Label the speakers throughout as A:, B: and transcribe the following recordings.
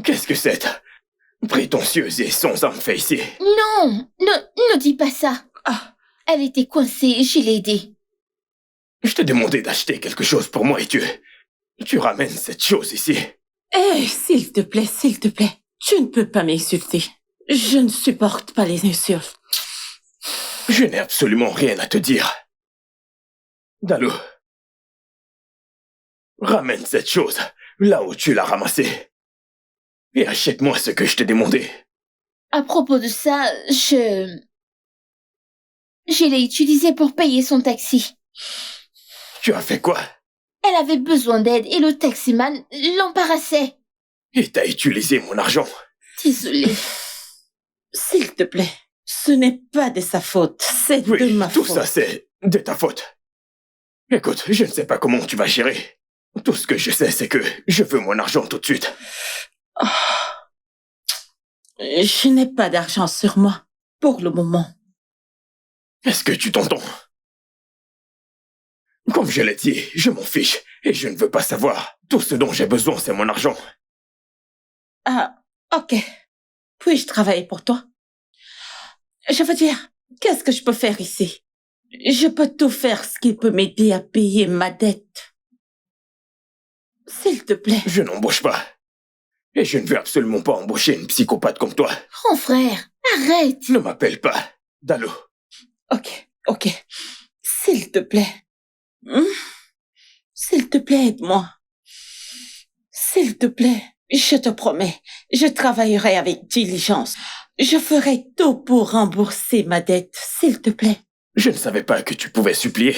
A: Qu'est-ce que c'est? Prétentieuse et sans âme fait ici.
B: Non, ne dis pas ça.
C: Ah,
B: Elle était coincée et je l'ai aidée.
A: Je t'ai demandé d'acheter quelque chose pour moi et tu ramènes cette chose ici.
C: s'il te plaît, tu ne peux pas m'insulter. Je ne supporte pas les insultes.
A: Je n'ai absolument rien à te dire. Dalu, ramène cette chose là où tu l'as ramassée. Et achète-moi ce que je t'ai demandé.
B: À propos de ça, je l'ai utilisée pour payer son taxi.
A: Tu as fait quoi?
B: Elle avait besoin d'aide et le taximan l'embarrassait.
A: Et t'as utilisé mon argent.
B: Désolée.
C: S'il te plaît, ce n'est pas de sa faute, c'est de ma
A: tout
C: faute.
A: ça c'est de ta faute. Écoute, je ne sais pas comment tu vas gérer. Tout ce que je sais, c'est que je veux mon argent tout de suite.
C: Oh. Je n'ai pas d'argent sur moi, pour le moment.
A: Est-ce que tu t'entends? Comme je l'ai dit, je m'en fiche et je ne veux pas savoir. Tout ce dont j'ai besoin, c'est mon argent.
C: Ah, ok. Puis-je travailler pour toi? Je veux dire, qu'est-ce que je peux faire ici? Je peux tout faire ce qui peut m'aider à payer ma dette. S'il te plaît.
A: Je n'embauche pas. Et je ne veux absolument pas embaucher une psychopathe comme toi.
B: Grand frère, arrête.
A: Ne m'appelle pas Dalu.
C: Ok. S'il te plaît. S'il te plaît, aide-moi. S'il te plaît, je te promets, je travaillerai avec diligence. Je ferai tout pour rembourser ma dette, s'il te plaît.
A: Je ne savais pas que tu pouvais supplier.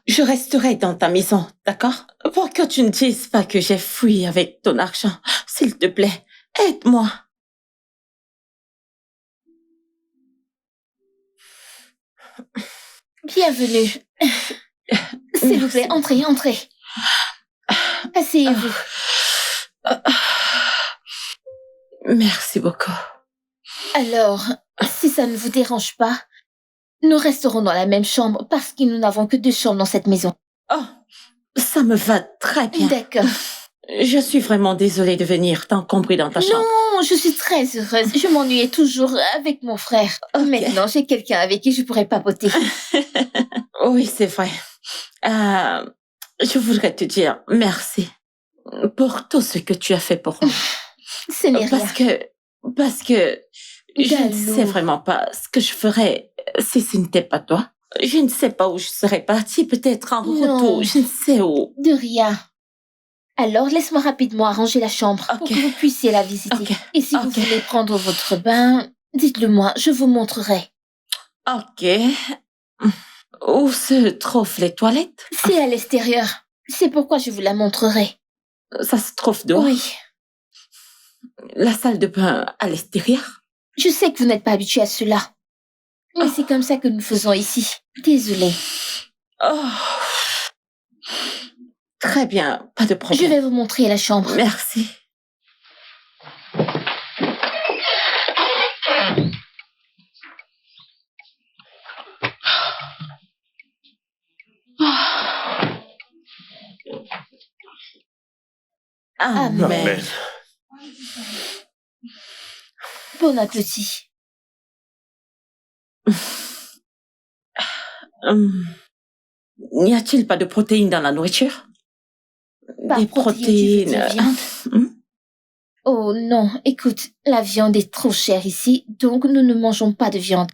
C: Je resterai dans ta maison, d'accord? Pour que tu ne dises pas que j'ai fui avec ton argent. S'il te plaît, aide-moi.
B: Bienvenue. S'il vous plaît, entrez. Asseyez-vous.
C: Merci beaucoup.
B: Alors, si ça ne vous dérange pas, nous resterons dans la même chambre parce que nous n'avons que 2 chambres dans cette maison.
C: Oh, ça me va très bien.
B: D'accord.
C: Je suis vraiment désolée de venir t'encombrer dans ta chambre.
B: Non, je suis très heureuse. Je m'ennuyais toujours avec mon frère.
C: Okay.
B: Maintenant, j'ai quelqu'un avec qui je pourrais papoter.
C: Oui, c'est vrai. Je voudrais te dire merci pour tout ce que tu as fait pour moi.
B: Ce n'est rien.
C: Parce que je ne sais vraiment pas ce que je ferais si ce n'était pas toi. Je ne sais pas où je serais partie, peut-être en retour, je ne sais où.
B: De rien. Alors, laisse-moi rapidement arranger la chambre pour que vous puissiez la visiter. Et si vous voulez prendre votre bain, dites-le moi, je vous montrerai.
C: Ok. Où se trouvent les toilettes?
B: C'est à l'extérieur. C'est pourquoi je vous la montrerai.
C: Ça se trouve dehors?
B: Oui.
C: La salle de bain à l'extérieur?
B: Je sais que vous n'êtes pas habitué à cela. Mais c'est comme ça que nous faisons ici. Désolée.
C: Oh. Très bien, pas de problème.
B: Je vais vous montrer la chambre.
C: Merci. Amen.
B: Bon appétit.
C: N'y a-t-il pas de protéines dans la nourriture?
B: Des protéines. Viande. Oh non, écoute, la viande est trop chère ici, donc nous ne mangeons pas de viande.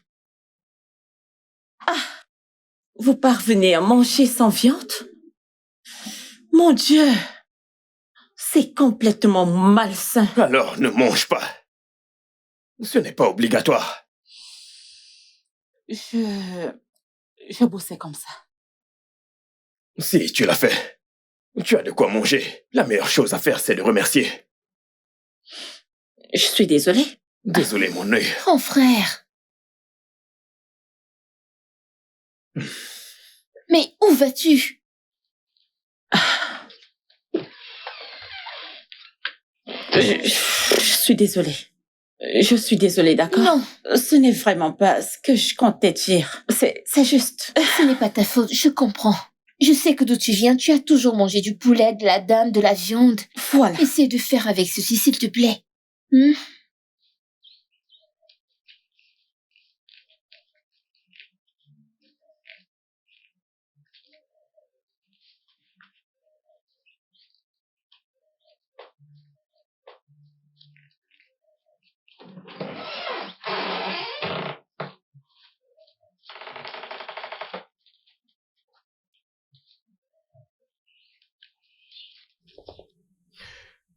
C: Ah, vous parvenez à manger sans viande? Mon Dieu, c'est complètement malsain.
A: Alors ne mange pas. Ce n'est pas obligatoire.
C: Je bossais comme ça.
A: Si tu l'as fait, tu as de quoi manger. La meilleure chose à faire, c'est de remercier.
C: Je suis désolée.
A: Désolé, mon œil.
B: Grand frère. Mais où vas-tu?
C: Je suis désolée. Je suis désolée, d'accord?
B: Non.
C: Ce n'est vraiment pas ce que je comptais dire. C'est juste...
B: Ce n'est pas ta faute, je comprends. Je sais que d'où tu viens, tu as toujours mangé du poulet, de la dinde, de la viande.
C: Voilà.
B: Essaie de faire avec ceci, s'il te plaît. Hmm?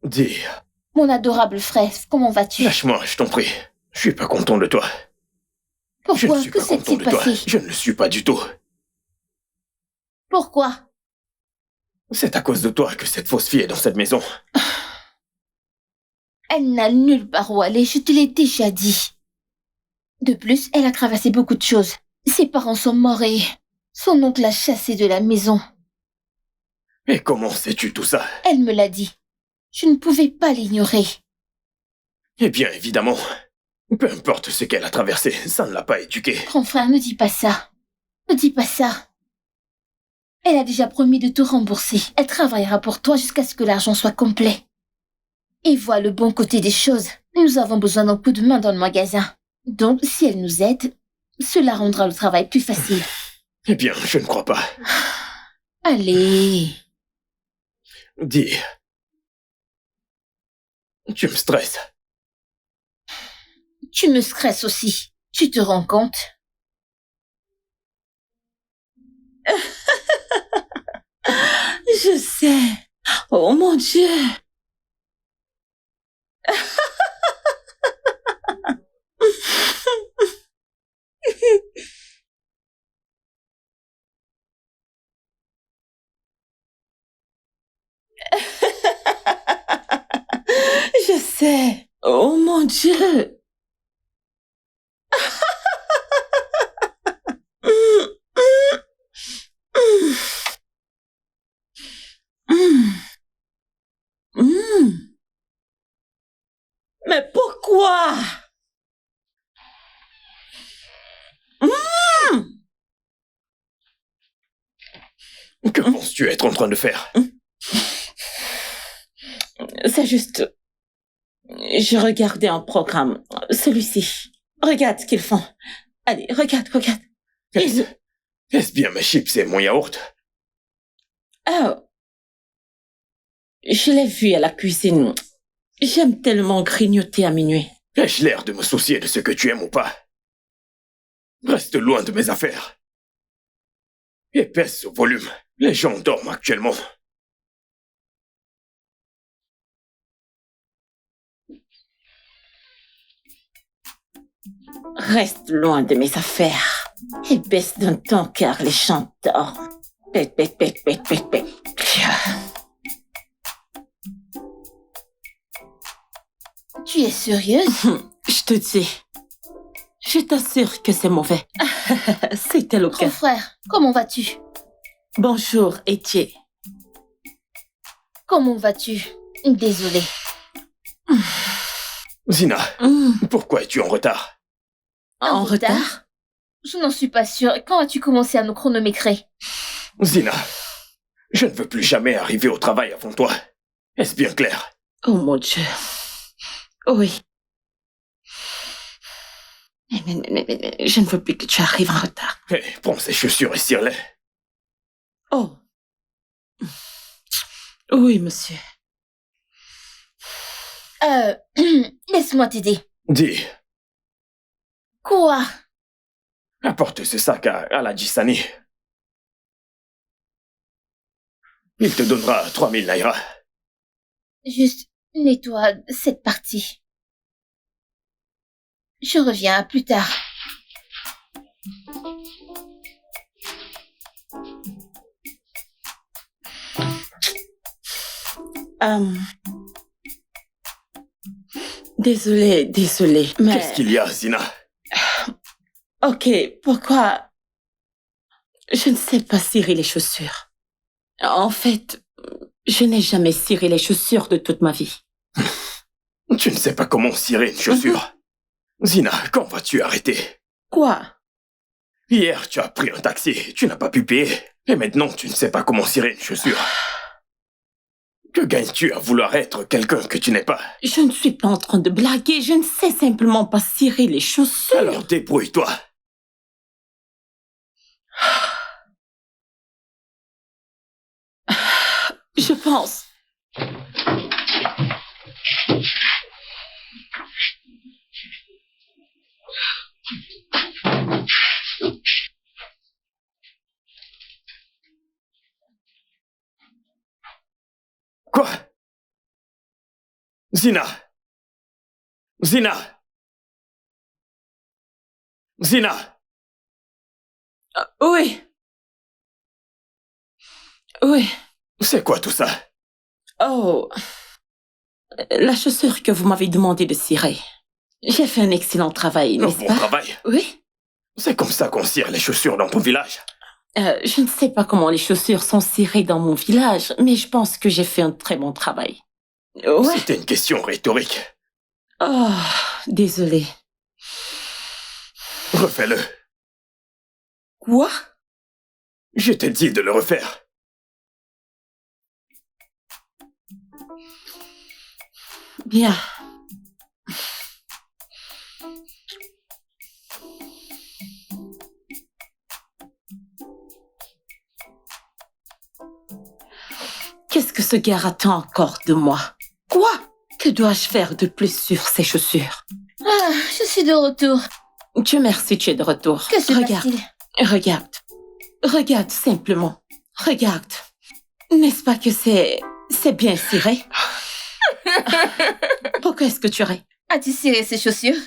A: Dis,
B: Mon adorable frère, comment vas-tu?
A: lâche-moi, je t'en prie. Je suis pas content de toi. Je ne
B: Pourquoi?
A: suis
B: Que
A: pas content
B: s'est-il
A: de toi.
B: passé?
A: Je ne le suis pas du tout.
B: Pourquoi?
A: C'est à cause de toi que cette fausse fille est dans cette maison.
B: Elle n'a nulle part où aller, je te l'ai déjà dit. De plus, elle a cravassé beaucoup de choses. Ses parents sont morts et son oncle l'a chassée de la maison.
A: Et comment sais-tu tout ça?
B: Elle me l'a dit. Je ne pouvais pas l'ignorer.
A: Eh bien, évidemment. Peu importe ce qu'elle a traversé, ça ne l'a pas éduquée.
B: Grand frère, ne dis pas ça. Ne dis pas ça. Elle a déjà promis de te rembourser. Elle travaillera pour toi jusqu'à ce que l'argent soit complet. Et vois le bon côté des choses. Nous avons besoin d'un coup de main dans le magasin. Donc, si elle nous aide, cela rendra le travail plus facile.
A: Eh bien, je ne crois pas.
B: Allez.
A: Dis. Tu me stresses.
B: Tu me stresses aussi. Tu te rends compte?
C: Je sais. Oh mon Dieu. Je sais. Oh mon Dieu. Mais pourquoi?
A: Que penses-tu être en train de faire?
C: C'est juste... Je regardais un programme, celui-ci. Regarde ce qu'ils font. Allez, regarde.
A: Est-ce bien mes chips et mon yaourt?
C: Oh. Je l'ai vu à la cuisine. J'aime tellement grignoter à minuit.
A: Ai-je l'air de me soucier de ce que tu aimes ou pas? Reste loin de mes affaires. Et baisse au volume. Les gens dorment actuellement.
C: Reste loin de mes affaires. Et baisse d'un ton car les gens dorment. Bec.
B: Tu es sérieuse?
C: Je te dis. Je t'assure que c'est mauvais. C'était le
B: Grand
C: cas.
B: frère, comment vas-tu?
C: Bonjour, Etienne.
B: Comment vas-tu? Désolée.
A: Zina, pourquoi es-tu en retard?
C: En retard?
B: Je n'en suis pas sûre. Quand as-tu commencé à nous chronométrer?
A: Zina, je ne veux plus jamais arriver au travail avant toi. Est-ce bien clair?
C: Oh mon Dieu. Oui. Mais je ne veux plus que tu arrives en retard.
A: Hé, prends ces chaussures et cire-les.
C: Oh. Oui, monsieur.
B: Laisse-moi t'aider.
A: Dis,
B: Quoi?
A: apporte ce sac à la Jissani. Il te donnera 3000 naira.
B: Juste nettoie cette partie. Je reviens plus tard.
C: Désolée, mais...
A: Qu'est-ce qu'il y a, Zina?
C: Ok, pourquoi... Je ne sais pas cirer les chaussures. En fait, je n'ai jamais ciré les chaussures de toute ma vie.
A: Tu ne sais pas comment cirer une chaussure. Zina, quand vas-tu arrêter?
C: Quoi?
A: Hier, tu as pris un taxi, tu n'as pas pu payer. Et maintenant, tu ne sais pas comment cirer une chaussure. Que gagnes-tu à vouloir être quelqu'un que tu n'es pas?
C: Je ne suis pas en train de blaguer, je ne sais simplement pas cirer les chaussures.
A: Alors débrouille-toi.
C: Je pense.
A: Quoi? Zina! Zina! Zina!
C: Oui. Oui.
A: C'est quoi tout ça?
C: Oh. La chaussure que vous m'avez demandé de cirer. J'ai fait un excellent travail,
A: Un
C: n'est-ce
A: bon
C: pas?
A: travail.
C: Oui.
A: C'est comme ça qu'on cire les chaussures dans ton village.
C: Je ne sais pas comment les chaussures sont cirées dans mon village, mais je pense que j'ai fait un très bon travail. Ouais.
A: C'était une question rhétorique.
C: Oh, désolée.
A: Refais-le.
C: Quoi?
A: Je t'ai dit de le refaire.
C: Bien. Qu'est-ce que ce gars attend encore de moi? Quoi? Que dois-je faire de plus sur ces chaussures?
B: Ah, je suis de retour.
C: Dieu merci, tu es de retour.
B: Que se
C: Regarde,
B: passe-t-il?
C: regarde. Regarde simplement. Regarde. N'est-ce pas que c'est bien ciré? Pourquoi est-ce que tu ris?
B: As-tu ciré ces chaussures?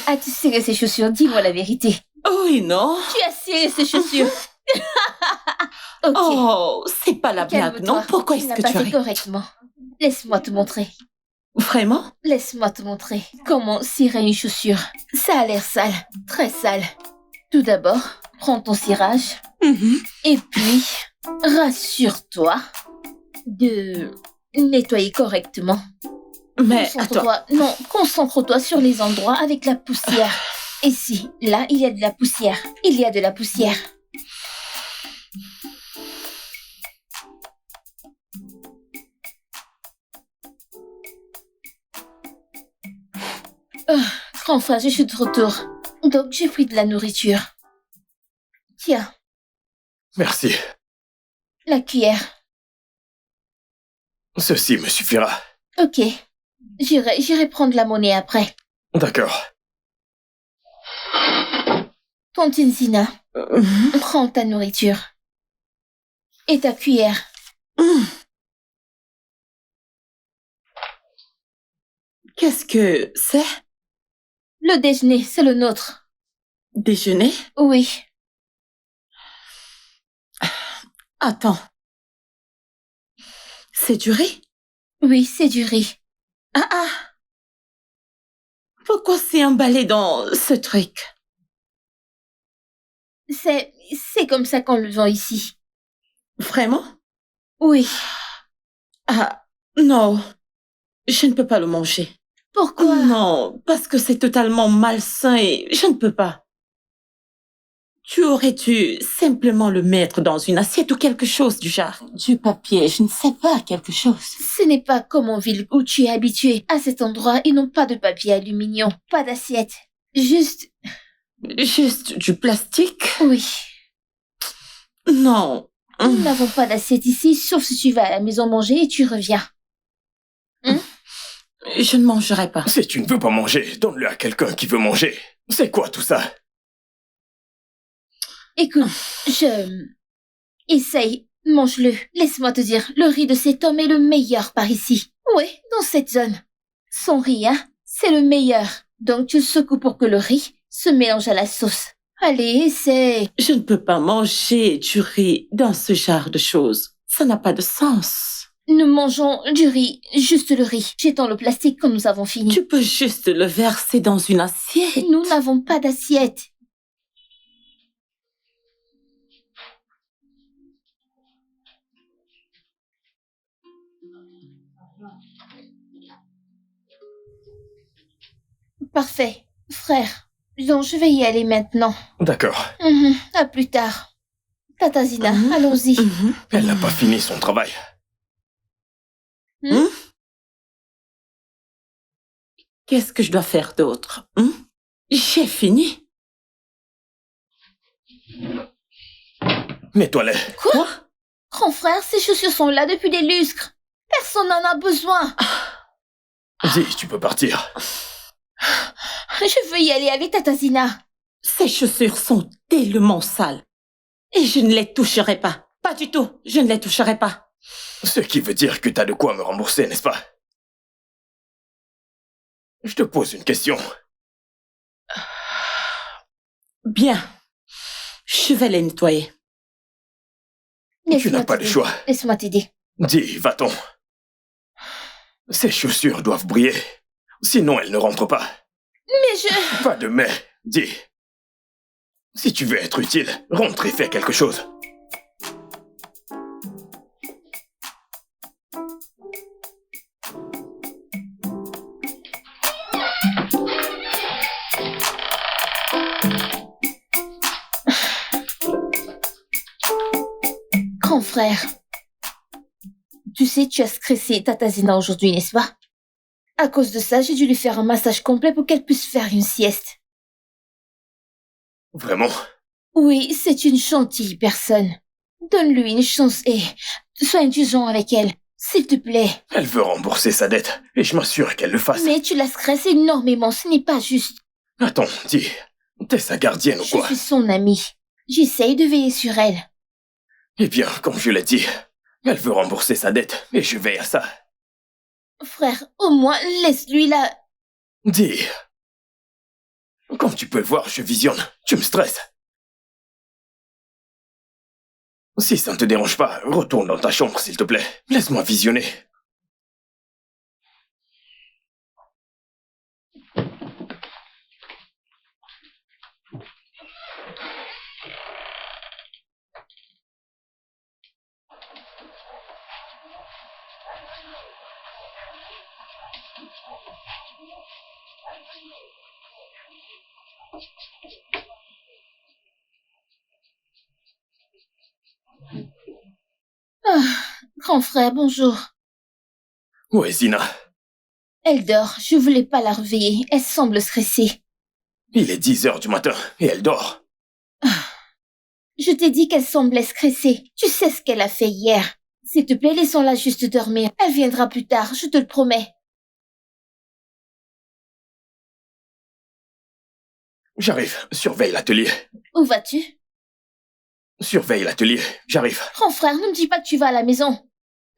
B: As-tu ciré ces chaussures? Dis-moi la vérité.
C: Oui, non.
B: Tu as ciré ces chaussures. Ok.
C: Oh, c'est pas la blague,
B: Calme-toi.
C: non? Pourquoi est-ce
B: n'as
C: que
B: pas
C: tu
B: fait
C: ris?
B: correctement. Laisse-moi te montrer.
C: Vraiment?
B: Laisse-moi te montrer comment cirer une chaussure. Ça a l'air sale, très sale. Tout d'abord, prends ton cirage et puis rassure-toi de nettoyer correctement.
C: Mais attends.
B: Concentre-toi, non, concentre-toi sur les endroits avec la poussière. Ici, là, il y a de la poussière. Il y a de la poussière. Enfin, je suis de retour. Donc, j'ai pris de la nourriture. Tiens,
A: Merci.
B: la cuillère.
A: Ceci me suffira.
B: Ok. J'irai prendre la monnaie après.
A: D'accord.
B: Tontine Zina, prends ta nourriture. Et ta cuillère.
C: Qu'est-ce que c'est?
B: Le déjeuner, c'est le nôtre.
C: Déjeuner?
B: Oui.
C: Attends. C'est du riz?
B: Oui, c'est du riz.
C: Ah ah! Pourquoi c'est emballé dans ce truc?
B: C'est comme ça qu'on le vend ici.
C: Vraiment?
B: Oui.
C: Ah, non. Je ne peux pas le manger.
B: Pourquoi?
C: Non, parce que c'est totalement malsain et je ne peux pas. Tu aurais dû simplement le mettre dans une assiette ou quelque chose du genre. Du papier, je ne sais pas, quelque chose.
B: Ce n'est pas comme en ville où tu es habitué. À cet endroit, ils n'ont pas de papier aluminium, pas d'assiette. Juste...
C: Juste du plastique?
B: Oui.
C: Non.
B: Nous n'avons pas d'assiette ici, sauf si tu vas à la maison manger et tu reviens.
C: Je ne mangerai pas.
A: Si tu ne veux pas manger, donne-le à quelqu'un qui veut manger. C'est quoi tout ça?
B: Écoute, Essaye, mange-le. Laisse-moi te dire, le riz de cet homme est le meilleur par ici. Oui, dans cette zone. Son riz, hein, c'est le meilleur. Donc tu le secoues pour que le riz se mélange à la sauce. Allez, essaye.
C: Je ne peux pas manger du riz dans ce genre de choses. Ça n'a pas de sens.
B: Nous mangeons du riz, juste le riz. Jetons le plastique quand nous avons fini.
C: Tu peux juste le verser dans une assiette.
B: Nous n'avons pas d'assiette. Parfait. Frère, Donc, je vais y aller maintenant.
A: D'accord.
B: À plus tard. Tata Zina,
C: Mhm.
B: allons-y.
A: Elle n'a pas fini son travail.
C: Qu'est-ce que je dois faire d'autre? J'ai fini.
A: Nettoie-les.
C: Quoi?
B: Grand frère, ces chaussures sont là depuis des lustres. Personne n'en a besoin.
A: Dis, tu peux partir.
B: Je veux y aller avec Tata Zina.
C: Ces chaussures sont tellement sales. Et je ne les toucherai pas. Pas du tout. Je ne les toucherai pas.
A: Ce qui veut dire que t'as de quoi me rembourser, n'est-ce pas? Je te pose une question.
C: Bien. Je vais les nettoyer.
A: Tu
B: Laisse-moi
A: n'as pas le
B: t'aider.
A: choix.
B: Laisse-moi t'aider.
A: Dis, va-t'en. Ces chaussures doivent briller. Sinon, elles ne rentrent pas.
B: Mais je...
A: Pas de mais. Dis. Si tu veux être utile, rentre et fais quelque chose.
B: Grand frère, tu sais, tu as stressé Tata Zina aujourd'hui, n'est-ce pas? À cause de ça, j'ai dû lui faire un massage complet pour qu'elle puisse faire une sieste.
A: Vraiment?
B: Oui, c'est une gentille personne. Donne-lui une chance et sois indulgent avec elle, s'il te plaît.
A: Elle veut rembourser sa dette, et je m'assure qu'elle le fasse.
B: Mais tu la stresses énormément, ce n'est pas juste.
A: Attends, dis. T'es sa gardienne ou
B: Je
A: quoi?
B: suis son amie. J'essaye de veiller sur elle.
A: Eh bien, comme je l'ai dit, elle veut rembourser sa dette, et je veille à ça.
B: Frère, au moins, laisse-lui la...
A: Dis. Comme tu peux le voir, je visionne. Tu me stresses. Si ça ne te dérange pas, retourne dans ta chambre, s'il te plaît. Laisse-moi visionner.
B: Ah, grand frère, bonjour.
A: Où est Zina?
B: Elle dort, je voulais pas la réveiller, elle semble stressée.
A: Il est 10 heures du matin, et elle dort.
B: Je t'ai dit qu'elle semblait stressée. Tu sais ce qu'elle a fait hier. S'il te plaît, laissons-la juste dormir. Elle viendra plus tard, je te le promets.
A: J'arrive, surveille l'atelier.
B: Où vas-tu?
A: Surveille l'atelier, j'arrive.
B: Grand frère, ne me dis pas que tu vas à la maison.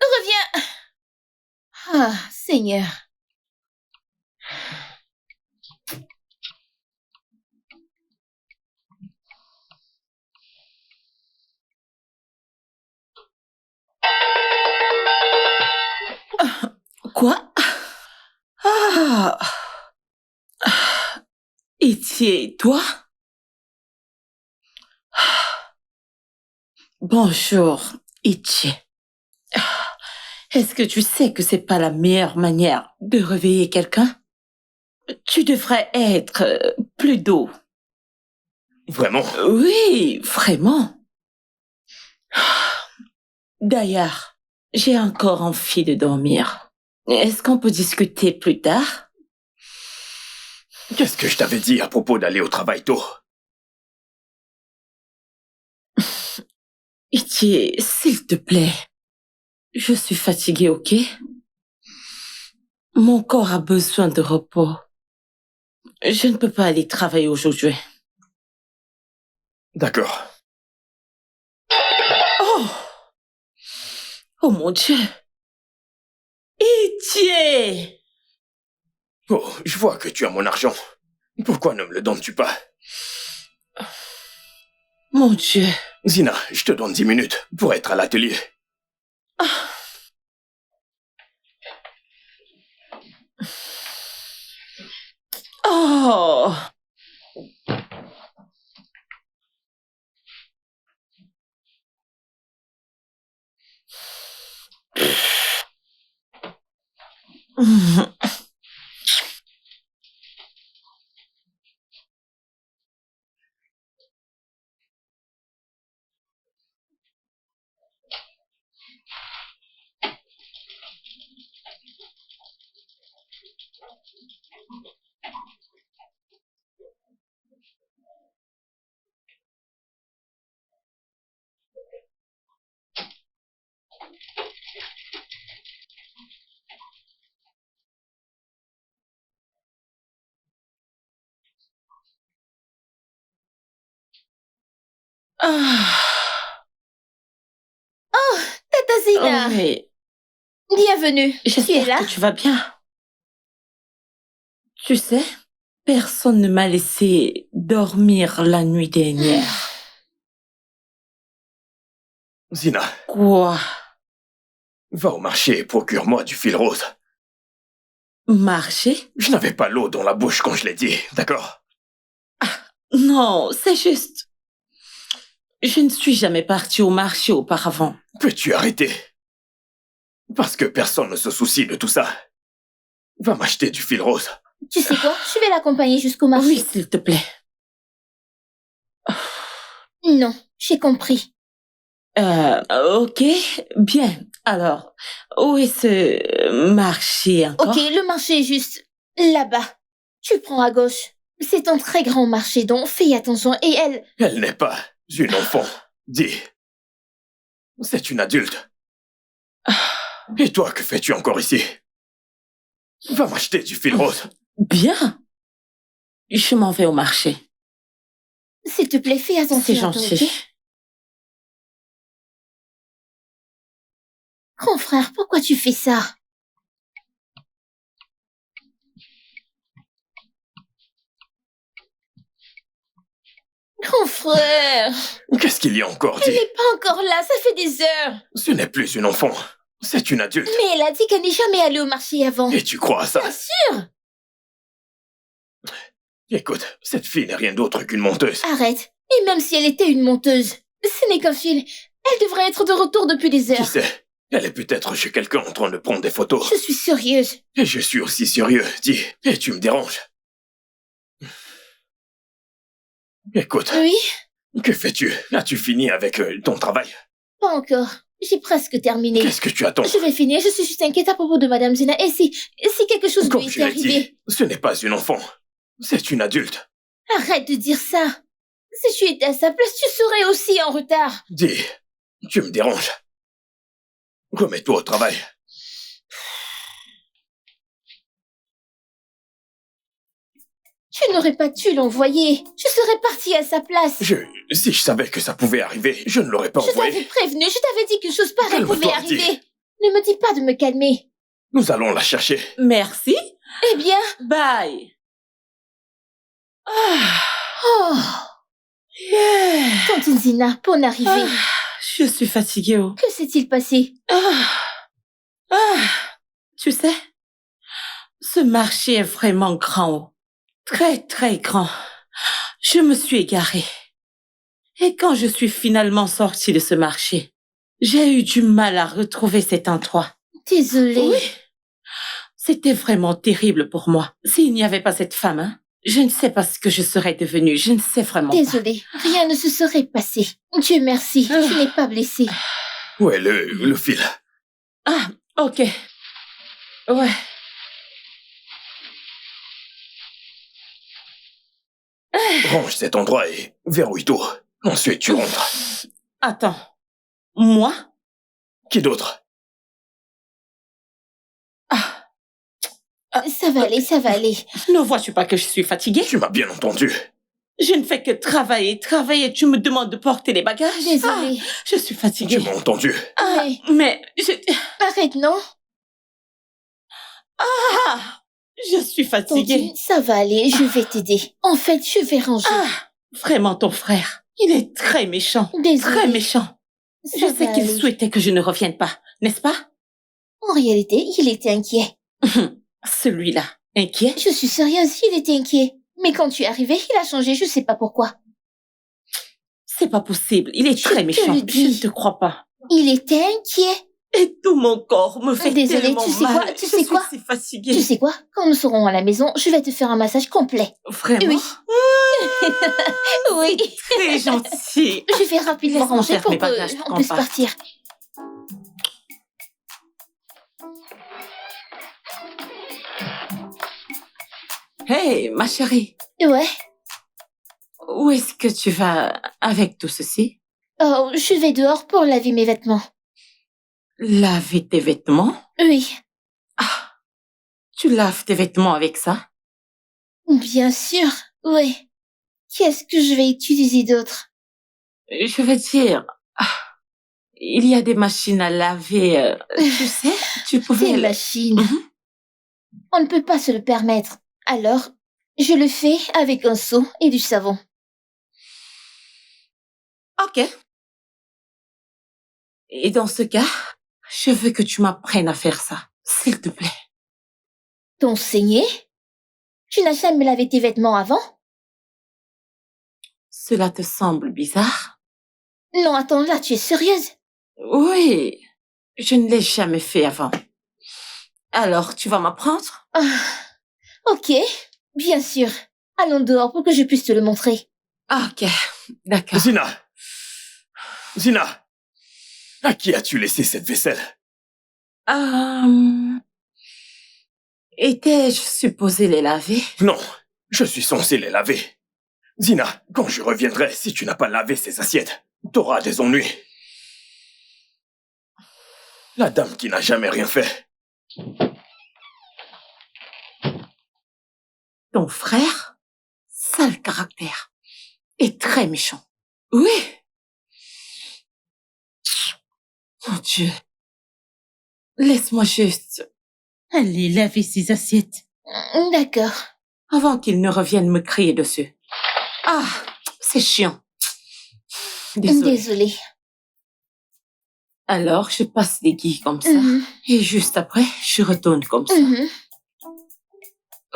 B: Reviens. Ah, Seigneur.
C: Quoi? Ah. Itié, toi? Bonjour, Itié. Est-ce que tu sais que c'est pas la meilleure manière de réveiller quelqu'un? Tu devrais être plus doux.
A: Vraiment?
C: Oui, vraiment. D'ailleurs, j'ai encore envie de dormir. Est-ce qu'on peut discuter plus tard?
A: Qu'est-ce que je t'avais dit à propos d'aller au travail tôt?
C: Itié, s'il te plaît. Je suis fatiguée, ok? Mon corps a besoin de repos. Je ne peux pas aller travailler aujourd'hui.
A: D'accord.
C: Oh! Oh mon Dieu! Itié!
A: Oh, je vois que tu as mon argent. Pourquoi ne me le donnes-tu pas?
C: Mon Dieu!
A: Zina, je te donne 10 minutes pour être à l'atelier.
C: Oh!
B: Tata Zina,
C: Oui,
B: bienvenue. Tu es
C: j'espère
B: là?
C: que tu vas bien. Tu sais, personne ne m'a laissé dormir la nuit dernière.
A: Zina,
C: Quoi?
A: va au marché et procure-moi du fil rose.
C: Marcher?
A: Je n'avais pas l'eau dans la bouche quand je l'ai dit, d'accord?
C: Non, c'est juste. Je ne suis jamais partie au marché auparavant.
A: Peux-tu arrêter? Parce que personne ne se soucie de tout ça. Va m'acheter du fil rose.
B: Tu sais quoi? Je vais l'accompagner jusqu'au marché.
C: Oui, s'il te plaît.
B: Non, j'ai compris.
C: Ok, bien. Alors, où est ce marché encore?
B: Ok, le marché est juste là-bas. Tu prends à gauche. C'est un très grand marché, donc fais attention. Et elle...
A: Elle n'est pas une enfant. Dis. C'est une adulte. Et toi, que fais-tu encore ici? Va m'acheter du fil rose.
C: Bien. Je m'en vais au marché.
B: S'il te plaît, fais attention.
C: C'est
B: à toi,
C: gentil.
B: ok? Grand frère, pourquoi tu fais ça? Grand frère,
A: Qu'est-ce qu'il y a encore
B: elle
A: dit?
B: n'est pas encore là, ça fait des heures.
A: Ce n'est plus une enfant. C'est une adulte.
B: Mais elle a dit qu'elle n'est jamais allée au marché avant.
A: Et tu crois à ça?
B: Bien sûr.
A: Écoute, cette fille n'est rien d'autre qu'une menteuse.
B: Arrête. Et même si elle était une menteuse, ce n'est qu'un fil. Elle devrait être de retour depuis des
A: Qui
B: heures.
A: sait? Elle est peut-être chez quelqu'un en train de prendre des photos.
B: Je suis sérieuse.
A: Et je suis aussi sérieux, dis. Et tu me déranges. Écoute,
B: Oui?
A: que fais-tu? As-tu fini avec ton travail?
B: Pas encore. J'ai presque terminé.
A: Qu'est-ce que tu attends?
B: Je vais finir, je suis juste inquiète à propos de Madame Zina. Et si quelque chose
A: Comme
B: lui
A: je
B: était
A: l'ai dit,
B: arrivé?
A: ce n'est pas une enfant. C'est une adulte.
B: Arrête de dire ça. Si tu étais à sa place, tu serais aussi en retard.
A: Dis, tu me déranges. Remets-toi au travail.
B: Tu n'aurais pas dû l'envoyer. Je serais partie à sa place.
A: Si je savais que ça pouvait arriver, je ne l'aurais pas
B: Je t'avais
A: envoyé.
B: prévenu, je t'avais dit qu'une chose pareille
A: Calme-toi,
B: pouvait
A: dis.
B: arriver. Ne me dis pas de me calmer.
A: Nous allons la chercher.
C: Merci.
B: Eh bien...
C: Bye.
B: Oh,
C: Yeah.
B: Tantine Zina, bonne arrivée.
C: Je suis fatiguée. Oh.
B: Que s'est-il passé?
C: Tu sais, ce marché est vraiment grand. Oh. Très, très grand. Je me suis égarée. Et quand je suis finalement sortie de ce marché, j'ai eu du mal à retrouver cet endroit.
B: Désolée.
C: Oui. C'était vraiment terrible pour moi. S'il n'y avait pas cette femme, hein, je ne sais pas ce que je serais devenue. Je ne sais vraiment pas.
B: Désolée, rien ne se serait passé. Dieu merci, tu n'es pas blessée.
A: Où est le fil?
C: Ah, ok. Ouais.
A: Range cet endroit et verrouille tout. Ensuite, tu rentres.
C: Attends. Moi?
A: Qui d'autre?
B: Ça va aller, ça va aller.
C: Ne vois-tu pas que je suis fatiguée?
A: Tu m'as bien entendu.
C: Je ne fais que travailler. Tu me demandes de porter les bagages?
B: Désolée.
C: Je suis
A: Tu
C: fatiguée.
A: m'as entendu.
C: Mais
B: Arrête, non?
C: je suis fatiguée.
B: Tantine, ça va aller, je vais t'aider. En fait, je vais ranger.
C: Vraiment, ton frère. Il est très méchant.
B: Désolée.
C: Très méchant.
B: Ça
C: Je sais
B: va
C: qu'il
B: aller.
C: souhaitait que je ne revienne pas, n'est-ce pas?
B: En réalité, il était inquiet.
C: Celui-là. Inquiet?
B: Je suis sérieuse, il était inquiet. Mais quand tu es arrivée, il a changé, je sais pas pourquoi.
C: C'est pas possible. Il est
B: Je
C: très
B: te
C: méchant.
B: le
C: Je
B: dis.
C: ne te crois pas.
B: Il était inquiet.
C: Et tout mon corps me fait
B: Désolée,
C: tellement
B: tu sais
C: mal.
B: quoi, tu
C: Je
B: sais
C: suis
B: quoi
C: si fatiguée.
B: Tu sais quoi? Quand nous serons à la maison, je vais te faire un massage complet.
C: Vraiment?
B: Oui. Oui.
C: Très gentil.
B: Je vais rapidement
C: Laisse-moi
B: ranger
C: faire
B: pour
C: mes bagages,
B: qu'on
C: prends
B: puisse
C: pas.
B: partir.
C: Hey, ma chérie.
B: Ouais.
C: Où est-ce que tu vas avec tout ceci?
B: Oh, je vais dehors pour laver mes vêtements.
C: Laver tes vêtements?
B: Oui.
C: Tu laves tes vêtements avec ça?
B: Bien sûr. Oui. Qu'est-ce que je vais utiliser d'autre?
C: Je veux dire, il y a des machines à laver, tu sais, tu pouvais...
B: Des machines. On ne peut pas se le permettre. Alors, je le fais avec un seau et du savon.
C: Ok. Et dans ce cas, je veux que tu m'apprennes à faire ça, s'il te plaît.
B: T'enseigner? Tu n'as jamais lavé tes vêtements avant?
C: Cela te semble bizarre?
B: Non, attends, là, tu es sérieuse?
C: Oui, je ne l'ai jamais fait avant. Alors, tu vas m'apprendre?
B: Ok, bien sûr. Allons dehors pour que je puisse te le montrer.
C: Ok, d'accord.
A: Zina, à qui as-tu laissé cette vaisselle?
C: Étais-je supposé les laver?
A: Non, je suis censé les laver. Zina, quand je reviendrai, si tu n'as pas lavé ces assiettes, t'auras des ennuis. La dame qui n'a jamais rien fait.
C: Ton frère, sale caractère, et très méchant. Oui. Mon Dieu. Laisse-moi juste aller laver ces assiettes.
B: D'accord.
C: Avant qu'il ne revienne me crier dessus. Ah, c'est chiant.
B: Désolée.
C: Alors, je passe les guilles comme ça. Et juste après, je retourne comme ça.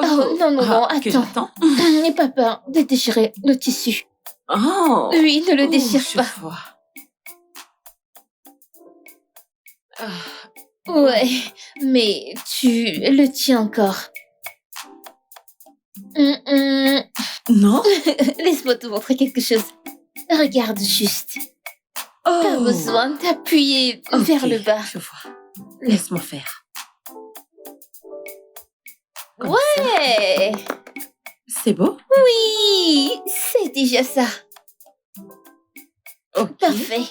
B: Oh, non,
C: que
B: attends. N'aie pas peur de déchirer le tissu.
C: Oh.
B: Oui, ne le déchire pas.
C: Vois.
B: Ouais, mais tu le tiens encore.
C: Non.
B: Laisse-moi te montrer quelque chose. Regarde juste. Pas besoin d'appuyer vers le bas.
C: Je vois. Laisse-moi faire. Comme
B: ouais.
C: Ça. C'est beau?
B: Oui, c'est déjà ça.
C: Okay.
B: Parfait.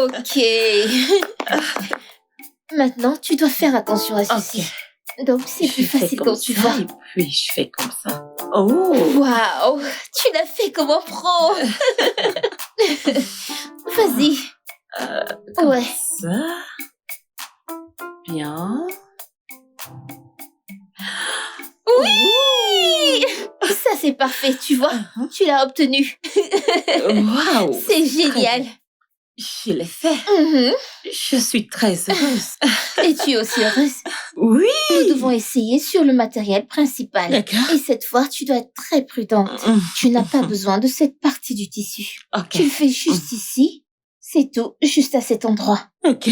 B: Ok. Maintenant, tu dois faire attention à ceci. Okay. Donc, c'est plus facile quand tu vois.
C: Et puis, je fais comme ça. Oh!
B: Waouh! Tu l'as fait comme un pro! Vas-y.
C: Comme ça. Bien.
B: Oui! Ça, c'est parfait, tu vois. Tu l'as obtenu.
C: Waouh!
B: C'est génial.
C: Je l'ai fait. Je suis très heureuse.
B: Et tu es aussi heureuse?
C: Oui!
B: Nous devons essayer sur le matériel principal.
C: D'accord.
B: Et cette fois, tu dois être très prudente. Tu n'as pas besoin de cette partie du tissu.
C: Okay.
B: Tu le fais juste ici. C'est tout, juste à cet endroit.
C: Ok.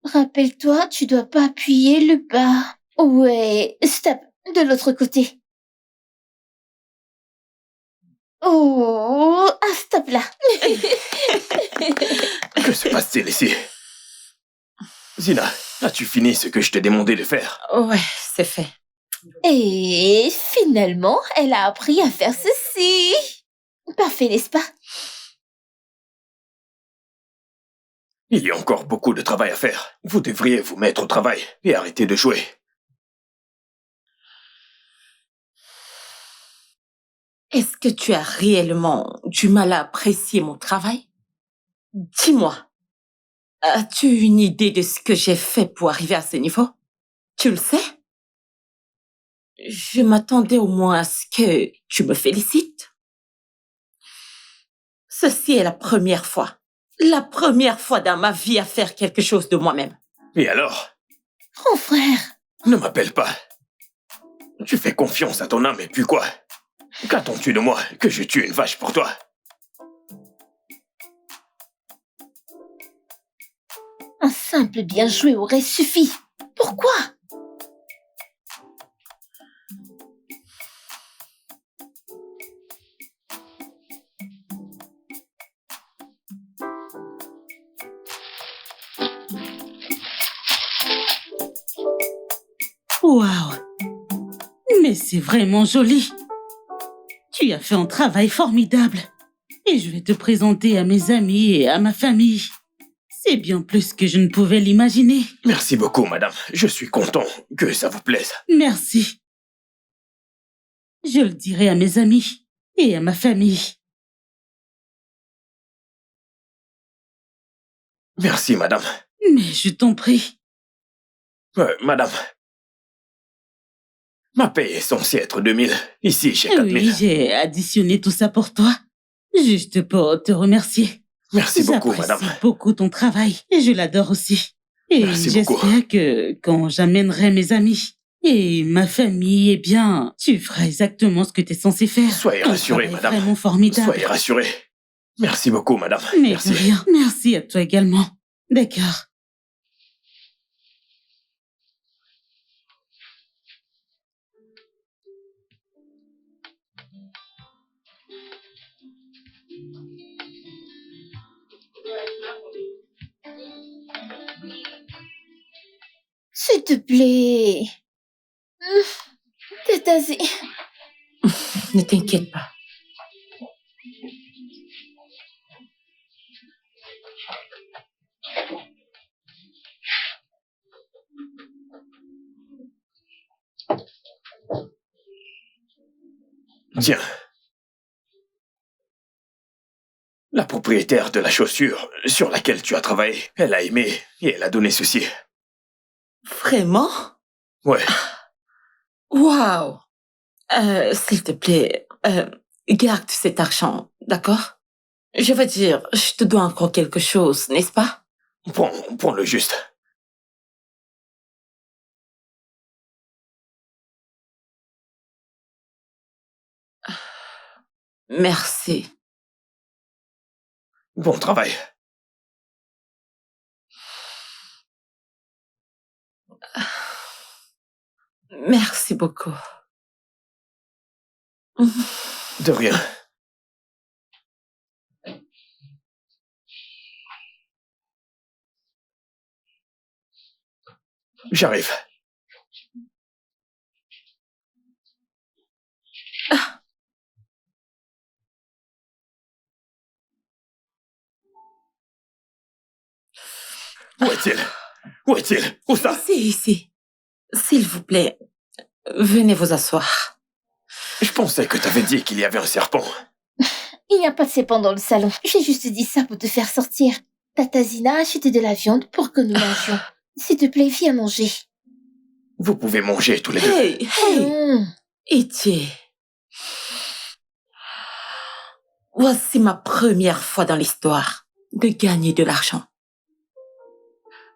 B: Rappelle-toi, tu dois pas appuyer le bas. Ouais, stop, de l'autre côté. Oh, stop là.
A: Que se passe-t-il ici? Zina, as-tu fini ce que je t'ai demandé de faire?
C: Ouais, c'est fait.
B: Et finalement, elle a appris à faire ceci. Parfait, n'est-ce pas?
A: Il y a encore beaucoup de travail à faire. Vous devriez vous mettre au travail et arrêter de jouer.
C: Est-ce que tu as réellement du mal à apprécier mon travail? Dis-moi, as-tu une idée de ce que j'ai fait pour arriver à ce niveau? Tu le sais? Je m'attendais au moins à ce que tu me félicites. Ceci est la première fois dans ma vie à faire quelque chose de moi-même.
A: Et alors?
B: Mon frère.
A: Ne m'appelle pas. Tu fais confiance à ton âme et puis quoi? Qu'attends-tu de moi que je tue une vache pour toi?
B: Un simple bien joué aurait suffi. Pourquoi?
D: Waouh! Mais c'est vraiment joli. Tu as fait un travail formidable. Et je vais te présenter à mes amis et à ma famille. C'est bien plus que je ne pouvais l'imaginer.
A: Merci beaucoup, madame. Je suis content que ça vous plaise.
D: Merci. Je le dirai à mes amis et à ma famille.
A: Merci, madame.
D: Mais je t'en prie.
A: Madame. Ma paye est censée être 2000. Ici, j'ai 4000.
D: Oui, j'ai additionné tout ça pour toi. Juste pour te remercier.
A: Merci beaucoup, madame.
D: J'apprécie beaucoup ton travail et je l'adore aussi. Et
A: Merci beaucoup.
D: j'espère que quand j'amènerai mes amis et ma famille, eh bien, tu feras exactement ce que tu es censé faire.
A: Soyez
D: Ton
A: rassurée,
D: travail est
A: madame.
D: Vraiment formidable.
A: Soyez rassurée. Merci beaucoup, madame.
D: Mais
A: Merci.
D: de rien. Merci à toi également. D'accord.
B: S'il te plaît. Tatazi.
C: Ne t'inquiète pas.
A: Tiens. La propriétaire de la chaussure sur laquelle tu as travaillé, elle a aimé et elle a donné ceci.
C: Vraiment?
A: Ouais.
C: Waouh! S'il te plaît, garde cet argent, d'accord? Je veux dire, je te dois encore quelque chose, n'est-ce pas?
A: Prends-le juste.
C: Merci.
A: Bon travail.
C: Merci beaucoup.
A: De rien. J'arrive. Où est-il? Où est-il? Où ça?
C: Ici. S'il vous plaît, venez vous asseoir.
A: Je pensais que t'avais dit qu'il y avait un serpent.
B: Il n'y a pas de serpent dans le salon. J'ai juste dit ça pour te faire sortir. Tatazina a acheté de la viande pour que nous mangions. S'il te plaît, viens manger.
A: Vous pouvez manger tous les deux.
C: Hey, hey,
B: Non.
C: Itier. Voici ma première fois dans l'histoire de gagner de l'argent.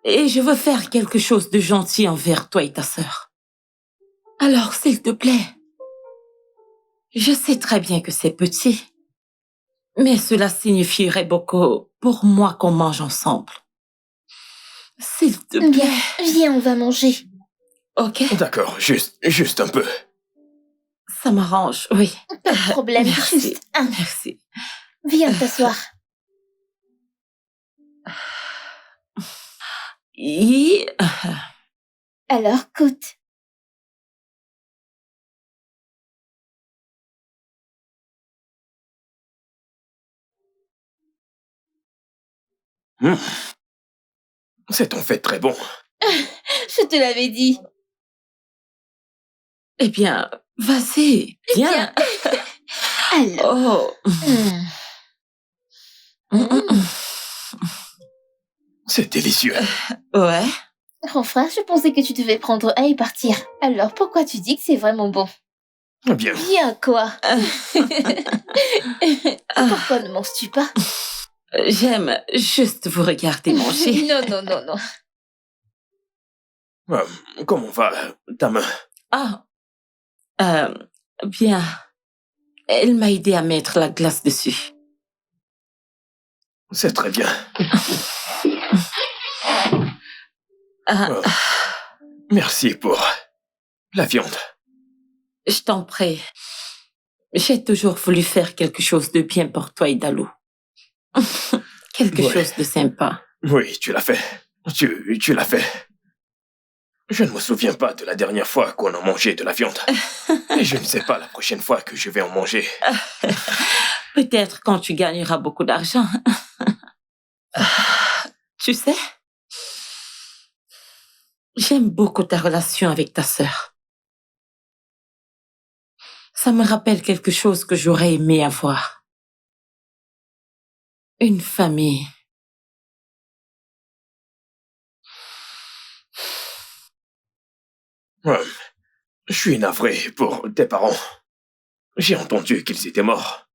C: Et je veux faire quelque chose de gentil envers toi et ta sœur. Alors, s'il te plaît, je sais très bien que c'est petit, mais cela signifierait beaucoup pour moi qu'on mange ensemble. S'il te plaît.
B: Bien, viens, on va manger.
C: Ok?
A: D'accord, juste un peu.
C: Ça m'arrange, oui.
B: Pas de problème,
C: Merci.
B: juste un.
C: Merci.
B: Viens t'asseoir.
C: Et...
B: Alors, goûte.
A: C'est en fait très bon.
B: Je te l'avais dit.
C: Eh bien, vas-y, viens.
B: Alors.
C: Oh.
A: C'est délicieux.
C: Ouais.
B: Enfin, je pensais que tu devais prendre un et partir. Alors, pourquoi tu dis que c'est vraiment bon?
A: Bien.
B: Viens, quoi. Pourquoi ne manges-tu pas?
C: J'aime juste vous regarder manger.
B: Non, non, non, non.
A: Comment va ta main?
C: Ah. Bien. Elle m'a aidé à mettre la glace dessus.
A: C'est très bien.
C: Ah,
A: Merci pour la viande.
C: je t'en prie. J'ai toujours voulu faire quelque chose de bien pour toi et Dalou. Quelque
A: Ouais.
C: chose de sympa.
A: Oui, tu l'as fait. Tu l'as fait. Je ne me souviens pas de la dernière fois qu'on a mangé de la viande. Et je ne sais pas la prochaine fois que je vais en manger.
C: Peut-être quand tu gagneras beaucoup d'argent. Tu sais, j'aime beaucoup ta relation avec ta sœur. Ça me rappelle quelque chose que j'aurais aimé avoir. Une famille.
A: Je suis navré pour tes parents. J'ai entendu qu'ils étaient morts.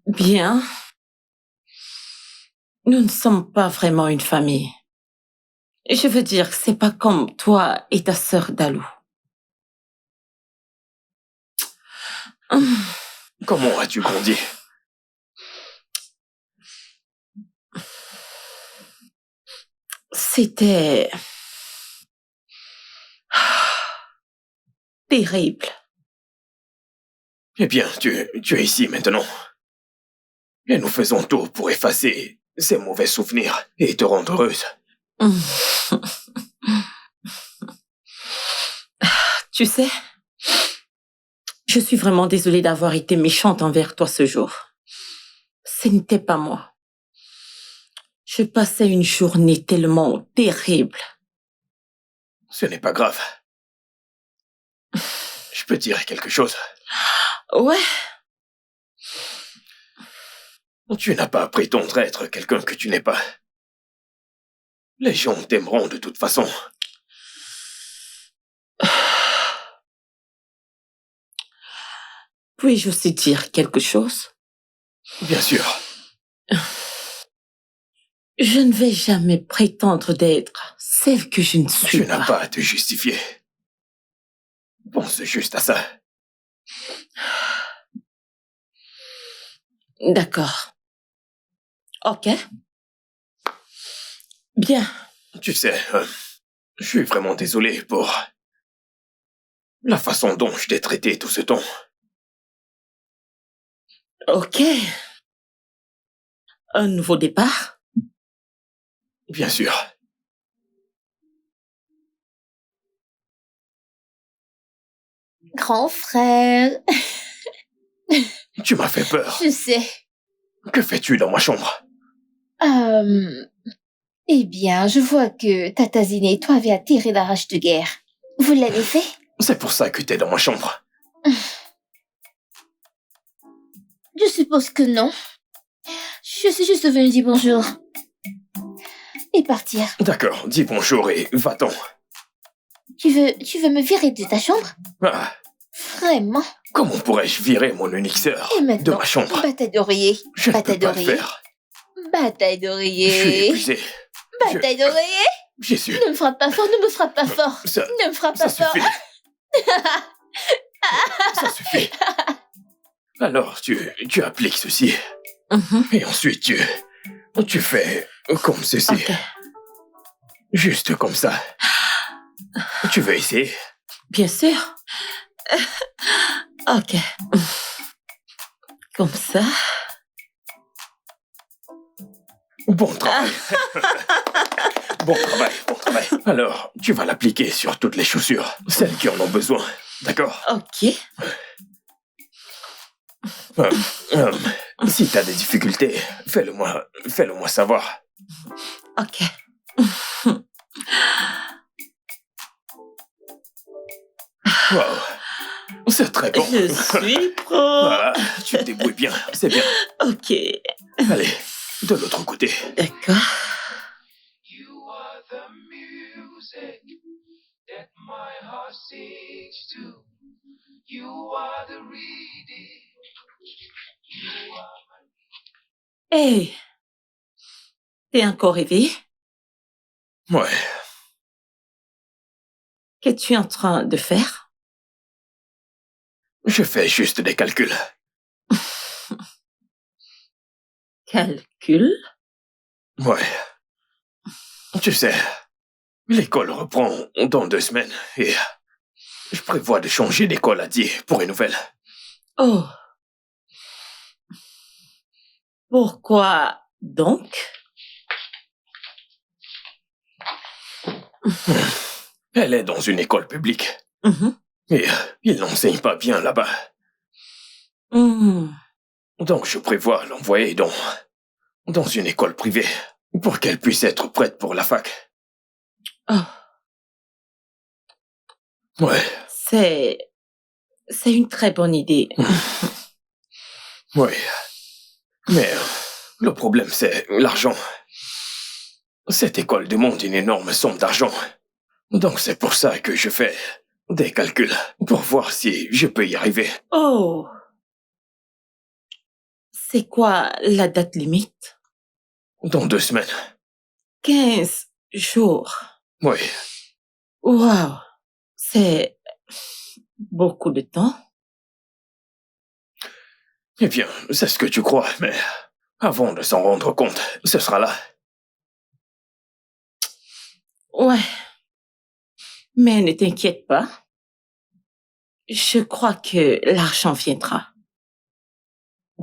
C: Bien. Nous ne sommes pas vraiment une famille. Je veux dire, c'est pas comme toi et ta sœur Dalou.
A: Comment as-tu grandi?
C: C'était terrible.
A: Eh bien, tu es ici maintenant. Et nous faisons tout pour effacer ces mauvais souvenirs et te rendre heureuse.
C: Tu sais, je suis vraiment désolée d'avoir été méchante envers toi ce jour. Ce n'était pas moi. Je passais une journée tellement terrible.
A: Ce n'est pas grave. Je peux dire quelque chose?
C: Ouais,
A: Tu n'as pas à prétendre être quelqu'un que tu n'es pas. Les gens t'aimeront de toute façon.
C: puis-je aussi dire quelque chose?
A: Bien sûr.
C: Je ne vais jamais prétendre d'être celle que je ne suis
A: Tu n'as
C: pas.
A: pas à te justifier. Pense juste à ça.
C: D'accord. Ok. Bien.
A: Tu sais, je suis vraiment désolé pour la façon dont je t'ai traité tout ce temps.
C: Ok. Un nouveau départ?
A: Bien sûr.
B: Grand frère,
A: Tu m'as fait peur.
B: je sais.
A: Que fais-tu dans ma chambre?
B: Eh bien, je vois que Tata Ziné et toi avez attiré la rage de guerre. Vous l'avez fait?
A: C'est pour ça que t'es dans ma chambre.
B: Je suppose que non. Je suis juste venue dire bonjour. Et partir.
A: D'accord, dis bonjour et va-t'en.
B: Tu veux me virer de ta chambre?
A: Ah,
B: Vraiment?
A: comment pourrais-je virer mon unique sœur
B: Et
A: de
B: maintenant,
A: ma chambre?
B: bataille d'oreiller.
A: Je ne
B: Bataille
A: peux pas le
B: d'oreiller.
A: faire.
B: Bataille
A: Je suis
B: d'oreiller.
A: épuisé.
B: Bataille d'oreiller.
A: Jésus,
B: Ne me frappe pas fort, ne me frappe pas fort.
A: ça,
B: Ne me frappe
A: ça
B: pas fort.
A: suffit. Ça suffit. Alors, tu appliques ceci. Et ensuite, tu fais comme ceci.
C: Ok.
A: Juste comme ça. Tu veux essayer?
C: Bien sûr. Ok. Comme ça.
A: Bon travail. Bon travail, bon travail. Alors, tu vas l'appliquer sur toutes les chaussures, celles qui en ont besoin. D'accord?
C: Ok.
A: Si t'as des difficultés, fais-le-moi savoir.
C: Ok.
A: Wow. C'est très bon.
C: Je suis pro.
A: Ah, tu te débrouilles bien, c'est bien.
C: Ok.
A: Allez, de l'autre côté.
C: D'accord.
E: You are the music that my heart sings to. You are the reading. You are
C: Hey. T'es encore réveillé?
A: Ouais,
C: Qu'es-tu en train de faire?
A: je fais juste des calculs.
C: Calcul?
A: Ouais. Tu sais, l'école reprend dans 2 semaines et je prévois de changer d'école à 10 pour une nouvelle.
C: Oh. Pourquoi donc?
A: Elle est dans une école publique
C: Mhm.
A: et ils n'enseignent pas bien là-bas.
C: Mhm.
A: Donc je prévois l'envoyer dans une école privée pour qu'elle puisse être prête pour la fac.
C: Oh.
A: Ouais,
C: C'est une très bonne idée.
A: ouais. Mais le problème, c'est l'argent. Cette école demande une énorme somme d'argent. Donc c'est pour ça que je fais des calculs, pour voir si je peux y arriver.
C: Oh, c'est quoi la date limite?
A: Dans 2 semaines.
C: 15 jours.
A: Oui.
C: Waouh, c'est beaucoup de temps.
A: Eh bien, c'est ce que tu crois, mais avant de s'en rendre compte, ce sera là.
C: Ouais, mais ne t'inquiète pas. Je crois que l'argent viendra.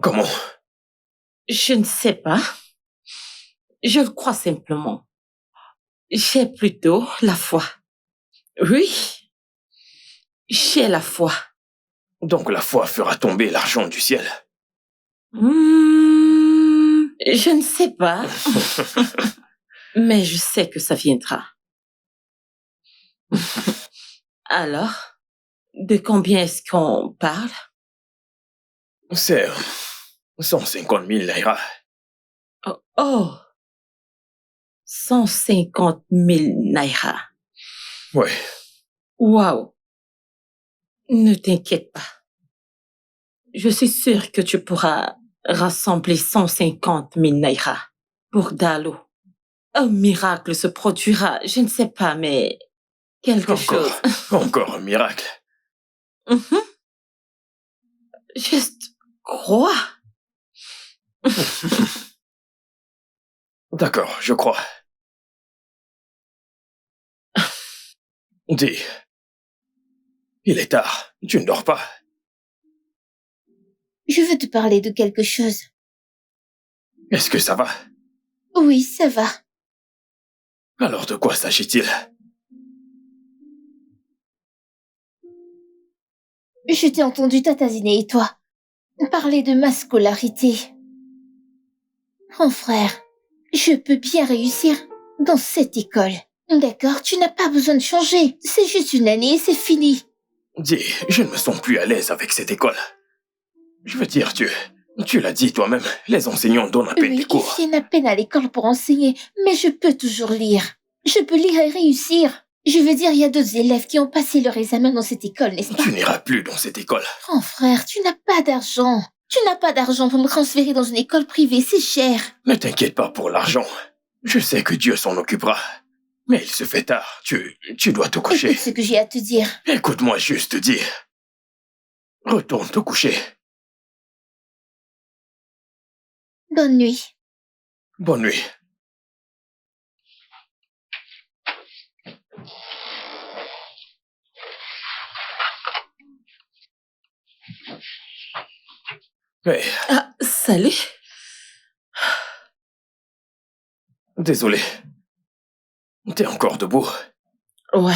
A: Comment?
C: Je ne sais pas. Je le crois simplement. J'ai plutôt la foi. Oui, j'ai la foi.
A: Donc la foi fera tomber l'argent du ciel.
C: Je ne sais pas. Mais je sais que ça viendra. Alors, de combien est-ce qu'on parle?
A: C'est 150 000 naira.
C: Oh, 150 000 naira.
A: Oui.
C: Waouh. Ne t'inquiète pas. Je suis sûre que tu pourras rassembler 150 000 naira pour Dalo. Un miracle se produira, je ne sais pas, mais quelque chose.
A: Encore un miracle.
C: Juste crois.
A: D'accord, je crois. Dis, il est tard, tu ne dors pas.
B: Je veux te parler de quelque chose.
A: Est-ce que ça va?
B: Oui, ça va.
A: Alors de quoi s'agit-il?
B: Je t'ai entendu Tatazine et toi parler de ma scolarité. Mon frère, je peux bien réussir dans cette école. D'accord, tu n'as pas besoin de changer. C'est juste une année et c'est fini.
A: Dis, je ne me sens plus à l'aise avec cette école. Je veux dire, tu l'as dit toi-même, les enseignants donnent à peine
B: Oui,
A: des
B: ils
A: cours.
B: viennent à peine à l'école pour enseigner, mais je peux toujours lire. Je peux lire et réussir. Je veux dire, il y a d'autres élèves qui ont passé leur examen dans cette école, n'est-ce pas?
A: Tu n'iras plus dans cette école.
B: Grand frère, tu n'as pas d'argent. Tu n'as pas d'argent pour me transférer dans une école privée, c'est cher.
A: Ne t'inquiète pas pour l'argent. Je sais que Dieu s'en occupera. Mais il se fait tard, tu dois te coucher.
B: Écoute ce que j'ai à te dire.
A: Écoute-moi juste dire. Retourne te coucher.
B: Bonne nuit.
A: Bonne nuit. Hey,
C: Ah, salut.
A: désolé. T'es encore debout?
C: Ouais.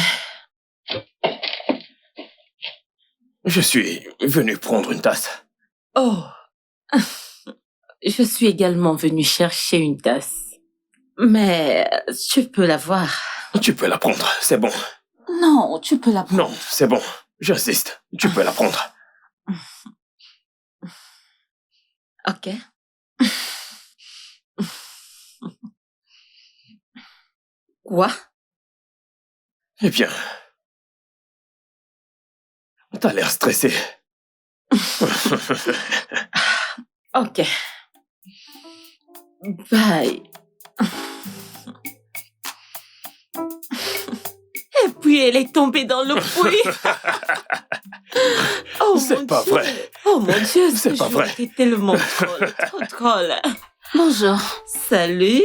A: Je suis venu prendre une tasse.
C: Oh. Je suis également venue chercher une tasse. Mais tu peux l'avoir.
A: Tu peux la prendre, c'est bon.
C: Non, tu peux la prendre.
A: Non, c'est bon. J'insiste. Tu peux la prendre.
C: Ok. Quoi?
A: Eh bien, t'as l'air stressé.
C: Ok. Bye. Et puis elle est tombée dans le puits. Oh
A: C'est
C: mon
A: pas
C: Dieu.
A: vrai.
C: Oh mon Dieu,
A: C'est
C: ce
A: pas
C: jour
A: vrai.
C: était tellement drôle, trop drôle.
F: Bonjour,
C: Salut.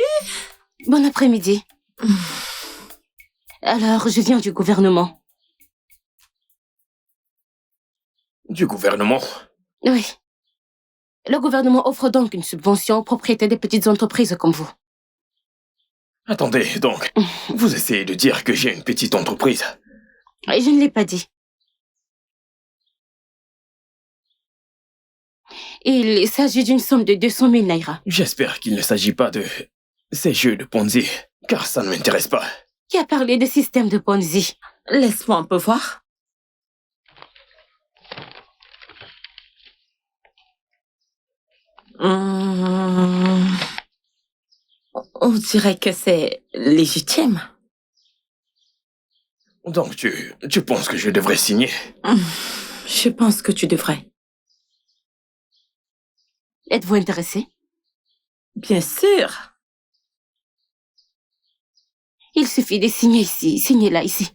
F: bon après-midi. Alors, je viens du gouvernement.
A: Du gouvernement?
F: Oui. Le gouvernement offre donc une subvention aux propriétaires des petites entreprises comme vous.
A: Attendez, donc, vous essayez de dire que j'ai une petite entreprise?
F: Et je ne l'ai pas dit. Il s'agit d'une somme de 200 000 naira.
A: J'espère qu'il ne s'agit pas de ces jeux de Ponzi, car ça ne m'intéresse pas.
F: Qui a parlé de système de Ponzi?
C: Laisse-moi un peu voir. On dirait que c'est légitime.
A: Donc tu penses que je devrais signer?
C: Je pense que tu devrais.
F: Êtes-vous intéressé?
C: Bien sûr.
F: Il suffit de signer ici. Signez là, ici.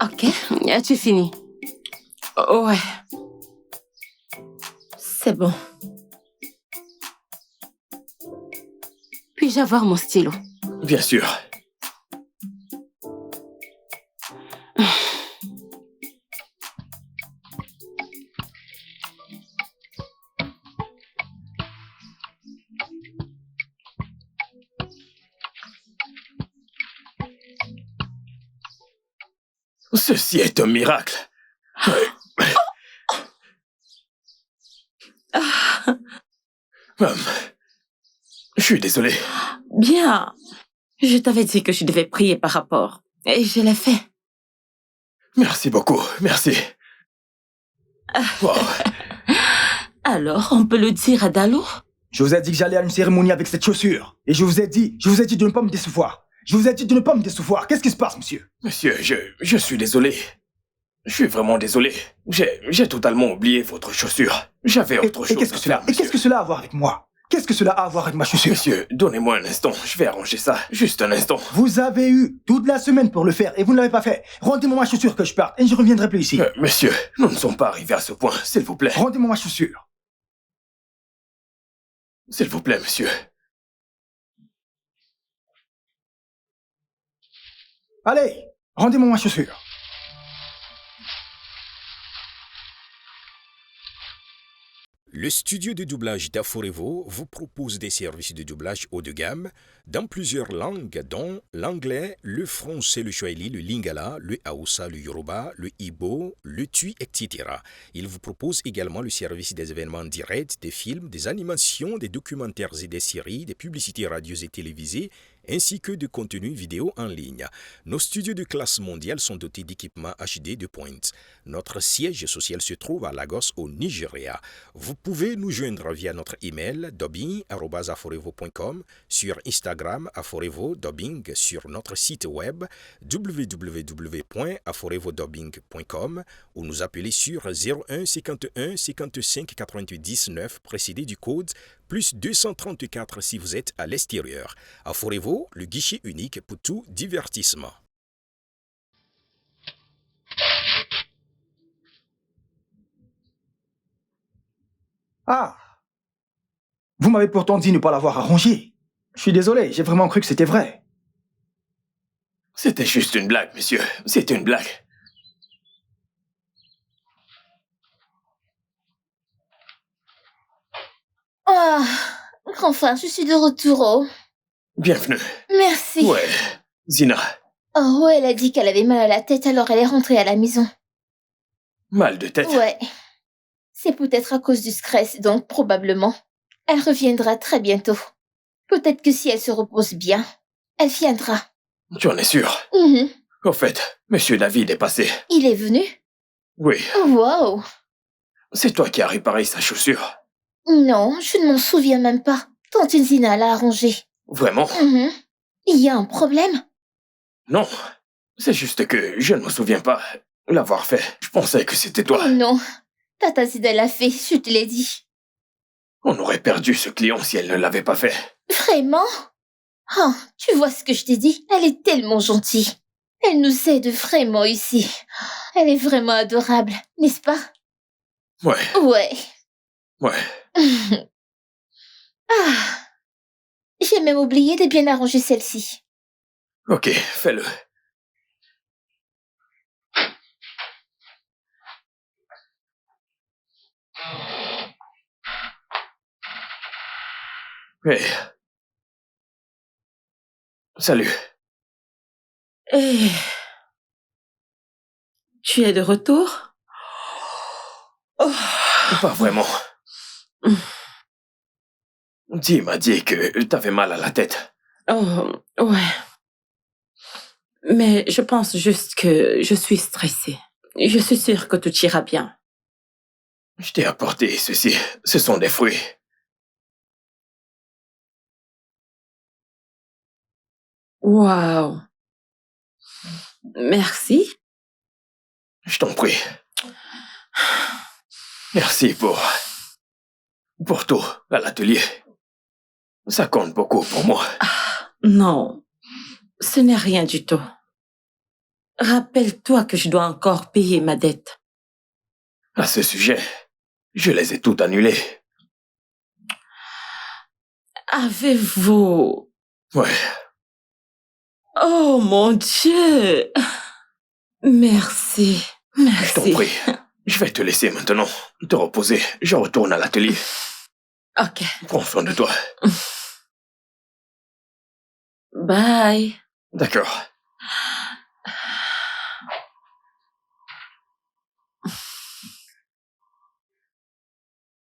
C: Ok.
F: As-tu fini?
C: Ouais. C'est bon.
F: Puis-je avoir mon stylo?
A: Bien sûr. Ceci est un miracle. Je suis désolé.
C: Bien. Je t'avais dit que je devais prier par rapport. Et je l'ai fait.
A: Merci beaucoup, merci. Wow.
C: Alors, on peut le dire à Dalo?
G: Je vous ai dit que j'allais à une cérémonie avec cette chaussure. Et je vous ai dit de ne pas me décevoir. Je vous ai dit de ne pas me décevoir. Qu'est-ce qui se passe, monsieur?
A: Monsieur, je suis désolé. Je suis vraiment désolé. J'ai totalement oublié votre chaussure. J'avais autre chose
G: qu'est-ce
A: à
G: que cela
A: faire,
G: Et qu'est-ce que cela a à voir avec moi? Qu'est-ce que cela a à voir avec ma chaussure?
A: Monsieur, donnez-moi un instant. Je vais arranger ça. Juste un instant.
G: Vous avez eu toute la semaine pour le faire et vous ne l'avez pas fait. Rendez-moi ma chaussure que je parte et je ne reviendrai plus ici.
A: Monsieur, nous ne sommes pas arrivés à ce point. S'il vous plaît.
G: Rendez-moi ma chaussure.
A: S'il vous plaît, monsieur.
G: Allez, rendez-moi ma chaussure.
H: Le studio de doublage d'Aforevo vous propose des services de doublage haut de gamme dans plusieurs langues, dont l'anglais, le français, le swahili, le lingala, le haoussa, le yoruba, le igbo, le tui, etc. Il vous propose également le service des événements directs, des films, des animations, des documentaires et des séries, des publicités radios et télévisées, ainsi que de contenus vidéo en ligne. Nos studios de classe mondiale sont dotés d'équipements HD de pointe. Notre siège social se trouve à Lagos, au Nigeria. Vous pouvez nous joindre via notre email dubbing@aforevo.com, sur Instagram Aforevo Dubbing, sur notre site web www.aforevodubbing.com ou nous appeler sur 01 51 55 90 9 précédé du code plus 234 si vous êtes à l'extérieur. Aforevo, le guichet unique pour tout divertissement.
G: Ah, vous m'avez pourtant dit ne pas l'avoir arrangé. Je suis désolé, j'ai vraiment cru que c'était vrai.
A: C'était juste une blague, monsieur. C'était une blague.
B: Ah, enfin, je suis de retour. Oh.
A: Bienvenue.
B: Merci.
A: Ouais, Zina.
B: Oh, ouais, elle a dit qu'elle avait mal à la tête, alors elle est rentrée à la maison.
A: Mal de tête.
B: Ouais. C'est peut-être à cause du stress, donc probablement. Elle reviendra très bientôt. Peut-être que si elle se repose bien, elle viendra.
A: Tu en es sûr?
B: Mhm.
A: Au fait, monsieur David est passé.
B: Il est venu?
A: Oui.
B: Wow.
A: C'est toi qui as réparé sa chaussure.
B: Non, je ne m'en souviens même pas. Tante Zina l'a arrangé.
A: Vraiment?
B: Mhm. Il y a un problème?
A: Non. C'est juste que je ne me souviens pas l'avoir fait. Je pensais que c'était toi.
B: Oh non. Tata Zina l'a fait, je te l'ai dit.
A: On aurait perdu ce client si elle ne l'avait pas fait.
B: Vraiment? Oh, tu vois ce que je t'ai dit? Elle est tellement gentille. Elle nous aide vraiment ici. Elle est vraiment adorable, n'est-ce pas?
A: Ouais,
B: Ouais.
A: ouais.
B: Ah. J'ai même oublié de bien arranger celle-ci.
A: Ok, fais-le. Hey. Salut.
C: Et... Tu es de retour? Oh.
A: Pas vraiment. Dee m'a dit que t'avais mal à la tête.
C: Oh, ouais. Mais je pense juste que je suis stressée. Je suis sûre que tout ira bien.
A: Je t'ai apporté ceci. Ce sont des fruits.
C: Waouh. Merci.
A: Je t'en prie. Merci pour tout à l'atelier. Ça compte beaucoup pour moi.
C: Non, ce n'est rien du tout. Rappelle-toi que je dois encore payer ma dette.
A: À ce sujet, je les ai toutes annulées.
C: Avez-vous...
A: Ouais,
C: Oh mon Dieu. Merci.
A: je t'en
C: Merci.
A: prie. Je vais te laisser maintenant te reposer. Je retourne à l'atelier.
C: Ok.
A: Prends soin de toi.
C: Bye.
A: D'accord.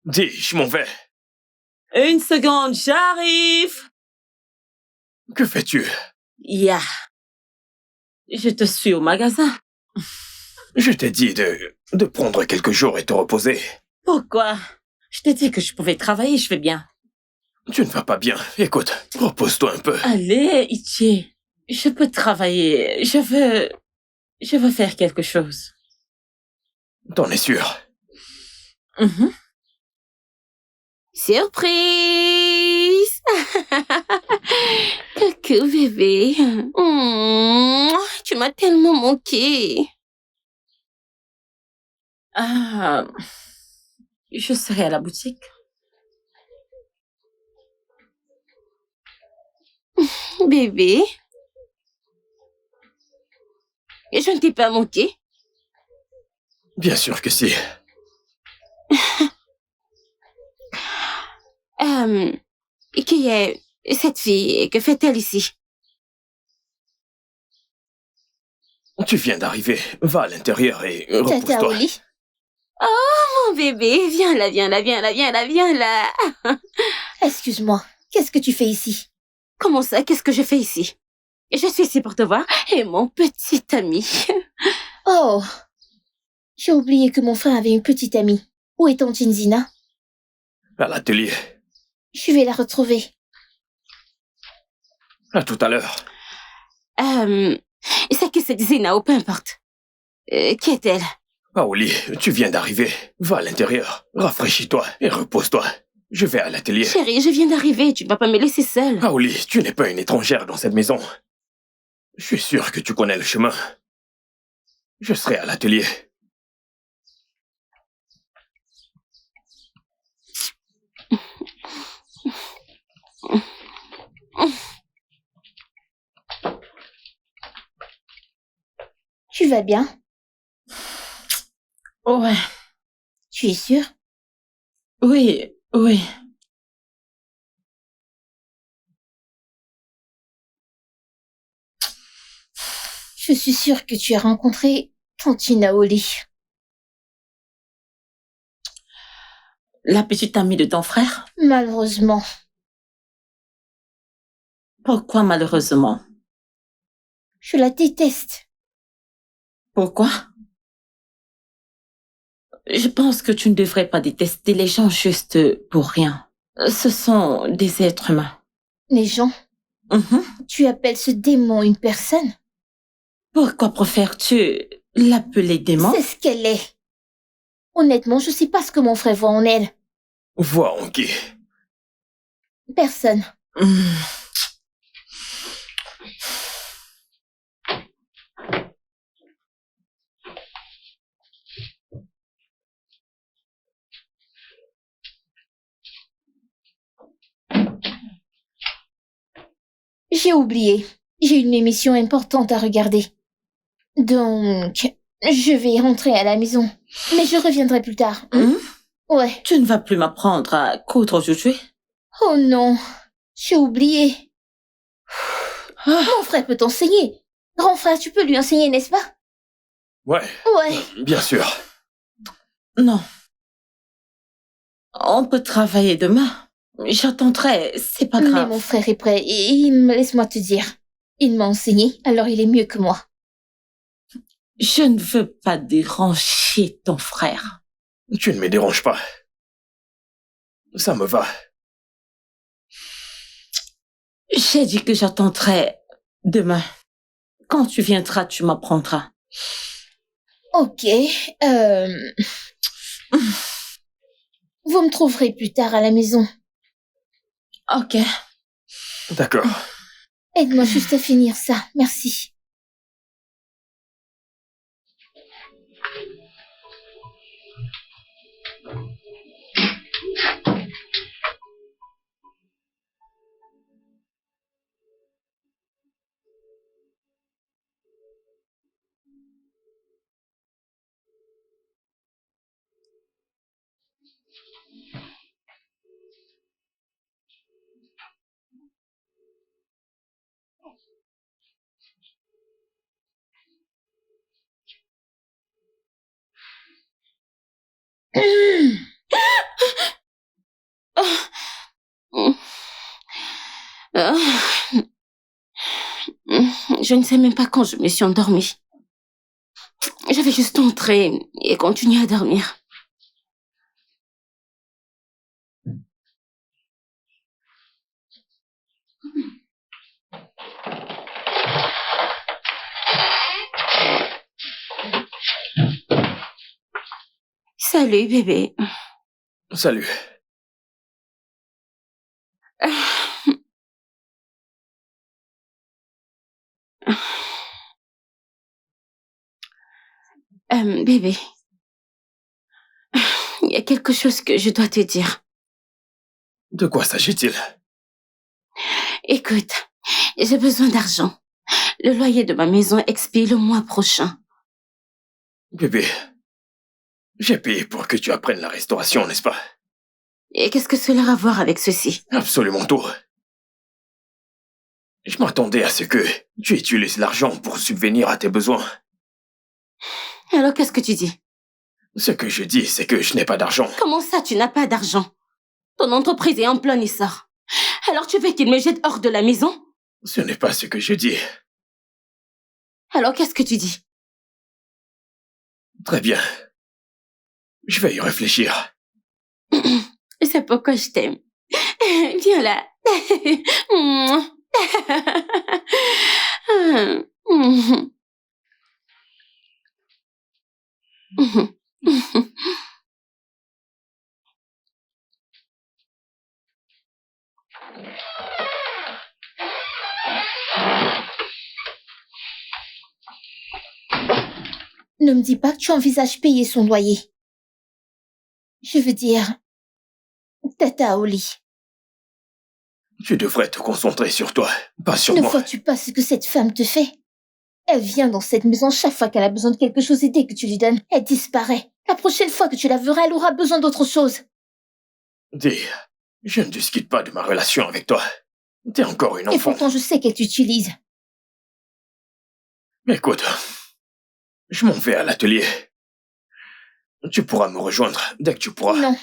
A: Dis, je m'en vais.
C: Une seconde, j'arrive.
A: Que fais-tu?
C: Yeah. Je te suis au magasin.
A: Je t'ai dit de prendre quelques jours et te reposer.
C: Pourquoi? Je t'ai dit que je pouvais travailler, je vais bien.
A: Tu ne vas pas bien. Écoute, repose-toi un peu.
C: Allez, Ichi. Je peux travailler. Je veux faire quelque chose.
A: T'en es sûr?
C: Mhm.
F: Surprise! Coucou, bébé. Tu m'as tellement manqué.
C: Ah, je serai à la boutique.
F: Bébé. Je ne t'ai pas manqué.
A: Bien sûr que si.
F: Qui est cette fille? Que fait-elle ici?
A: Tu viens d'arriver. Va à l'intérieur et
B: Tata
A: repose-toi.
B: Oli?
F: Mon bébé, viens là, viens là, viens là, viens là, viens là.
B: Excuse-moi, qu'est-ce que tu fais ici?
F: Comment ça? Qu'est-ce que je fais ici? Je suis ici pour te voir et mon petit ami.
B: Oh, j'ai oublié que mon frère avait une petite amie. Où est tante Zina?
A: À l'atelier.
B: Je vais la retrouver.
A: À tout à l'heure.
F: C'est que c'est Zina ou peu importe. Qui est-elle?
A: Aoli, tu viens d'arriver. Va à l'intérieur. Rafraîchis-toi et repose-toi. Je vais à l'atelier.
F: Chérie, je viens d'arriver, tu ne vas pas me laisser seule.
A: Aoli, tu n'es pas une étrangère dans cette maison. Je suis sûr que tu connais le chemin. Je serai à l'atelier.
B: Tu vas bien?
C: Ouais.
B: Tu es sûr?
C: Oui, oui.
B: Je suis sûre que tu as rencontré Tantina Oli.
C: La petite amie de ton frère?
B: Malheureusement.
C: Pourquoi malheureusement?
B: Je la déteste.
C: Pourquoi? Je pense que tu ne devrais pas détester les gens juste pour rien. Ce sont des êtres humains.
B: Les gens,
C: Mhm.
B: tu appelles ce démon une personne?
C: Pourquoi préfères-tu l'appeler démon?
B: C'est ce qu'elle est. Honnêtement, je sais pas ce que mon frère voit en elle.
A: Vois en qui?
B: Personne.
C: Hmm.
B: J'ai oublié. J'ai une émission importante à regarder. Donc, je vais rentrer à la maison. Mais je reviendrai plus tard.
C: Hmm?
B: Ouais.
C: Tu ne vas plus m'apprendre à coudre aujourd'hui?
B: Oh non. J'ai oublié.
C: Ah.
B: Mon frère peut t'enseigner. Grand frère, tu peux lui enseigner, n'est-ce pas?
A: Ouais,
B: Ouais.
A: bien sûr.
C: Non. On peut travailler demain. J'attendrai, c'est pas
B: Mais
C: grave.
B: mon frère est prêt. Laisse-moi te dire. Il m'a enseigné, alors il est mieux que moi.
C: Je ne veux pas déranger ton frère.
A: Tu ne me déranges pas. Ça me va.
C: J'ai dit que j'attendrai Demain, quand tu viendras, tu m'apprendras.
B: Ok. Vous me trouverez plus tard à la maison.
C: Ok.
A: D'accord.
B: Aide-moi juste à finir ça. Merci.
F: Je ne sais même pas quand je me suis endormie. J'avais juste entré et continué à dormir. Salut, bébé.
A: Salut. Bébé, il y a quelque chose que je dois te dire. De quoi s'agit-il?
F: Écoute, j'ai besoin d'argent. Le loyer de ma maison expire le mois prochain.
A: Bébé, j'ai payé pour que tu apprennes la restauration, n'est-ce pas?
F: Et qu'est-ce que cela a à voir avec ceci?
A: Absolument tout. Je m'attendais à ce que tu utilises l'argent pour subvenir à tes besoins.
F: Alors qu'est-ce que tu dis?
A: Ce que je dis, c'est que je n'ai pas d'argent.
F: Comment ça, tu n'as pas d'argent? Ton entreprise est en plein essor. Alors tu veux qu'il me jette hors de la maison?
A: Ce n'est pas ce que je dis.
F: Alors qu'est-ce que tu dis?
A: Très bien. Je vais y réfléchir.
F: C'est pourquoi je t'aime. Viens là.
B: Ne me dis pas que tu envisages payer son loyer. Je veux dire, Tata au lit.
A: Tu devrais te concentrer sur toi, pas sur
B: Ne
A: moi.
B: vois-tu pas ce que cette femme te fait? Elle vient dans cette maison chaque fois qu'elle a besoin de quelque chose et dès que tu lui donnes, elle disparaît. La prochaine fois que tu la verras, elle aura besoin d'autre chose.
A: Dis, je ne discute pas de ma relation avec toi. T'es encore une
B: Et
A: enfant.
B: pourtant, je sais qu'elle t'utilise.
A: Écoute, je m'en vais à l'atelier. Tu pourras me rejoindre dès que tu pourras.
B: Non.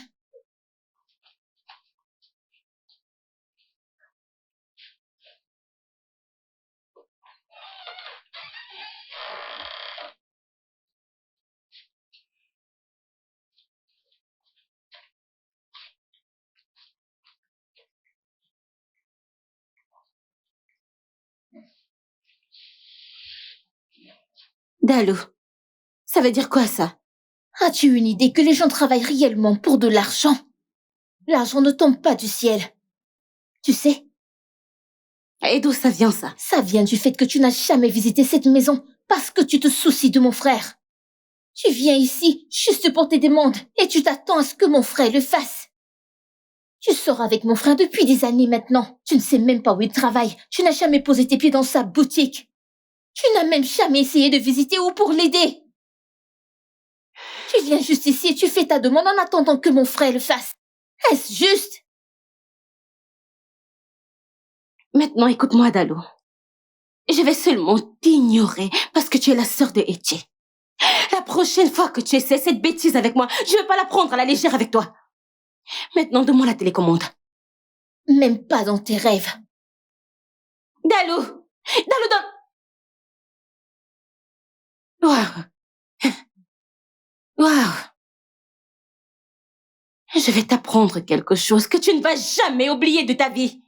F: Dalou, ça veut dire quoi ça?
B: As-tu une idée que les gens travaillent réellement pour de l'argent? L'argent ne tombe pas du ciel. Tu sais,
F: Et d'où ça vient ça?
B: ça vient du fait que tu n'as jamais visité cette maison parce que tu te soucies de mon frère. Tu viens ici juste pour tes demandes et tu t'attends à ce que mon frère le fasse. Tu sors avec mon frère depuis des années maintenant. Tu ne sais même pas où il travaille. Tu n'as jamais posé tes pieds dans sa boutique. Tu n'as même jamais essayé de visiter ou pour l'aider. Tu viens juste ici et tu fais ta demande en attendant que mon frère le fasse. Est-ce juste?
F: Maintenant, écoute-moi, Dalou. Je vais seulement t'ignorer parce que tu es la sœur de Etienne. La prochaine fois que tu essaies cette bêtise avec moi, je ne vais pas la prendre à la légère avec toi. Maintenant, donne-moi la télécommande.
B: Même pas dans tes rêves.
F: Dalou! Dalou, Waouh! Waouh! Je vais t'apprendre quelque chose que tu ne vas jamais oublier de ta vie.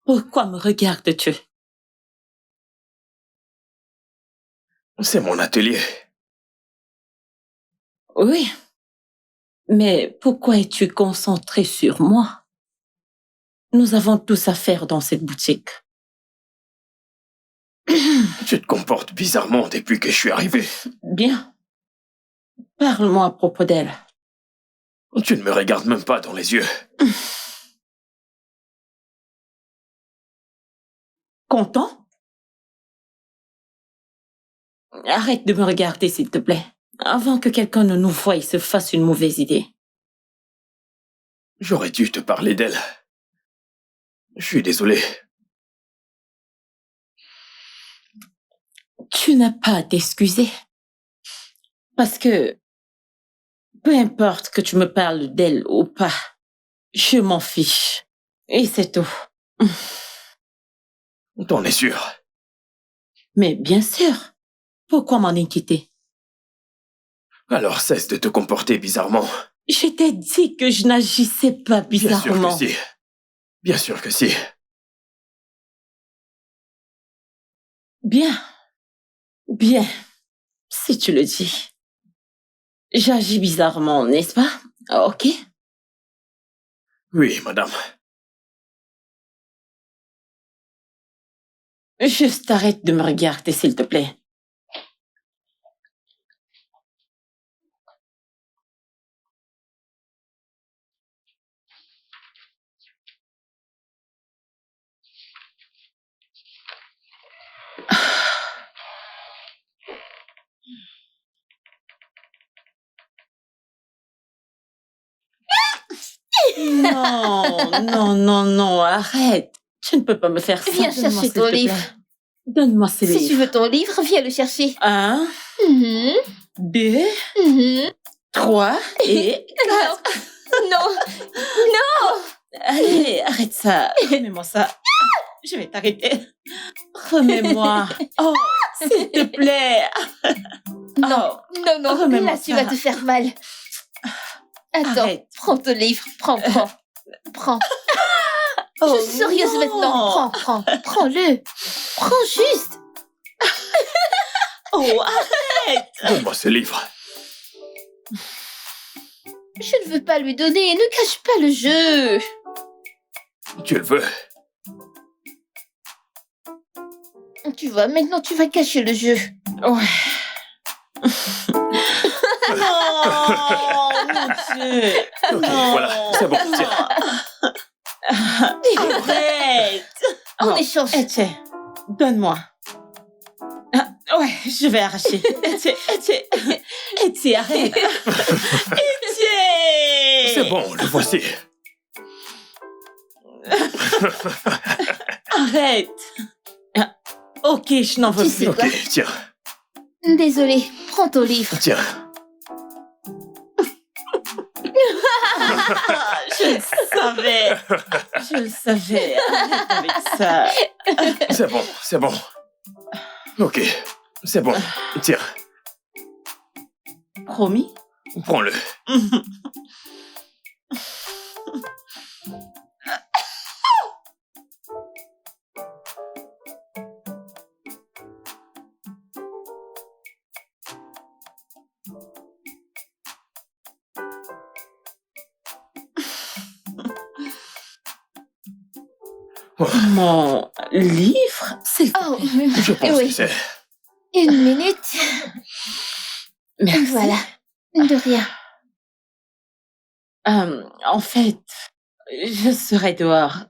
C: Pourquoi me regardes-tu?
A: C'est mon atelier.
C: Oui. Mais pourquoi es-tu concentré sur moi? Nous avons tous à faire dans cette boutique.
A: Tu te comportes bizarrement depuis que je suis arrivé.
C: Bien. Parle-moi à propos d'elle.
A: Tu ne me regardes même pas dans les yeux.
C: Content? Arrête de me regarder, s'il te plaît, avant que quelqu'un ne nous voie et se fasse une mauvaise idée.
A: J'aurais dû te parler d'elle. Je suis désolé.
C: Tu n'as pas à t'excuser. Parce que, peu importe que tu me parles d'elle ou pas, je m'en fiche. Et c'est tout.
A: T'en es sûr?
C: Mais bien sûr. Pourquoi m'en inquiéter?
A: Alors cesse de te comporter bizarrement.
C: Je t'ai dit que je n'agissais pas bizarrement.
A: Bien sûr que si. Bien sûr que si.
C: Bien. Bien. Si tu le dis. J'agis bizarrement, n'est-ce pas? Ok.
A: Oui, madame.
C: Juste arrête de me regarder, s'il te plaît. Non, arrête. Tu ne peux pas me faire ça.
B: Viens
C: Donne-moi,
B: chercher
C: s'il
B: ton
C: te plaît.
B: livre.
C: Donne-moi ces
B: Si tu
C: livres.
B: veux ton livre, viens le chercher.
C: 1,
B: Mhm,
C: 2,
B: mhm.
C: 3 et 4.
B: Non, non.
C: Allez, arrête ça. Remets-moi ça. Je vais t'arrêter. Remets-moi. Oh, s'il te plaît.
B: Non, non, non,
C: remets-moi
B: là tu
C: ça.
B: vas te faire mal. Attends,
C: Arrête.
B: prends ton livre, prends.
C: Oh,
B: Je suis sérieuse
C: non.
B: maintenant, prends-le. Prends juste.
C: Oh, arrête.
A: Donne-moi ce livre.
B: Je ne veux pas lui donner, ne cache pas le jeu.
A: Tu le veux?
B: Tu vois, maintenant tu vas cacher le jeu.
C: Ouais. Non, mon Dieu.
A: Ok,
C: Non.
A: voilà, c'est bon, tiens.
C: Arrête.
B: En
C: Oh,
B: échange.
C: Etienne, donne-moi. Ah, ouais, je vais arracher. Etienne, arrête. Etienne.
A: C'est bon, le voici.
C: Arrête. Ah, ok, je n'en veux
B: Tu
C: plus.
B: sais
A: Ok,
B: quoi?
A: tiens,
B: Désolée, prends ton livre.
A: tiens.
C: Ah, je le savais. Arrête avec ça.
A: C'est bon. Ok, c'est bon. Tiens,
C: Promis?
A: prends-le.
C: Mon livre? C'est...
B: Oh,
A: Je pense
B: oui.
A: que c'est...
B: Une minute.
C: Merci.
B: Voilà, de rien.
C: En fait, je serai dehors.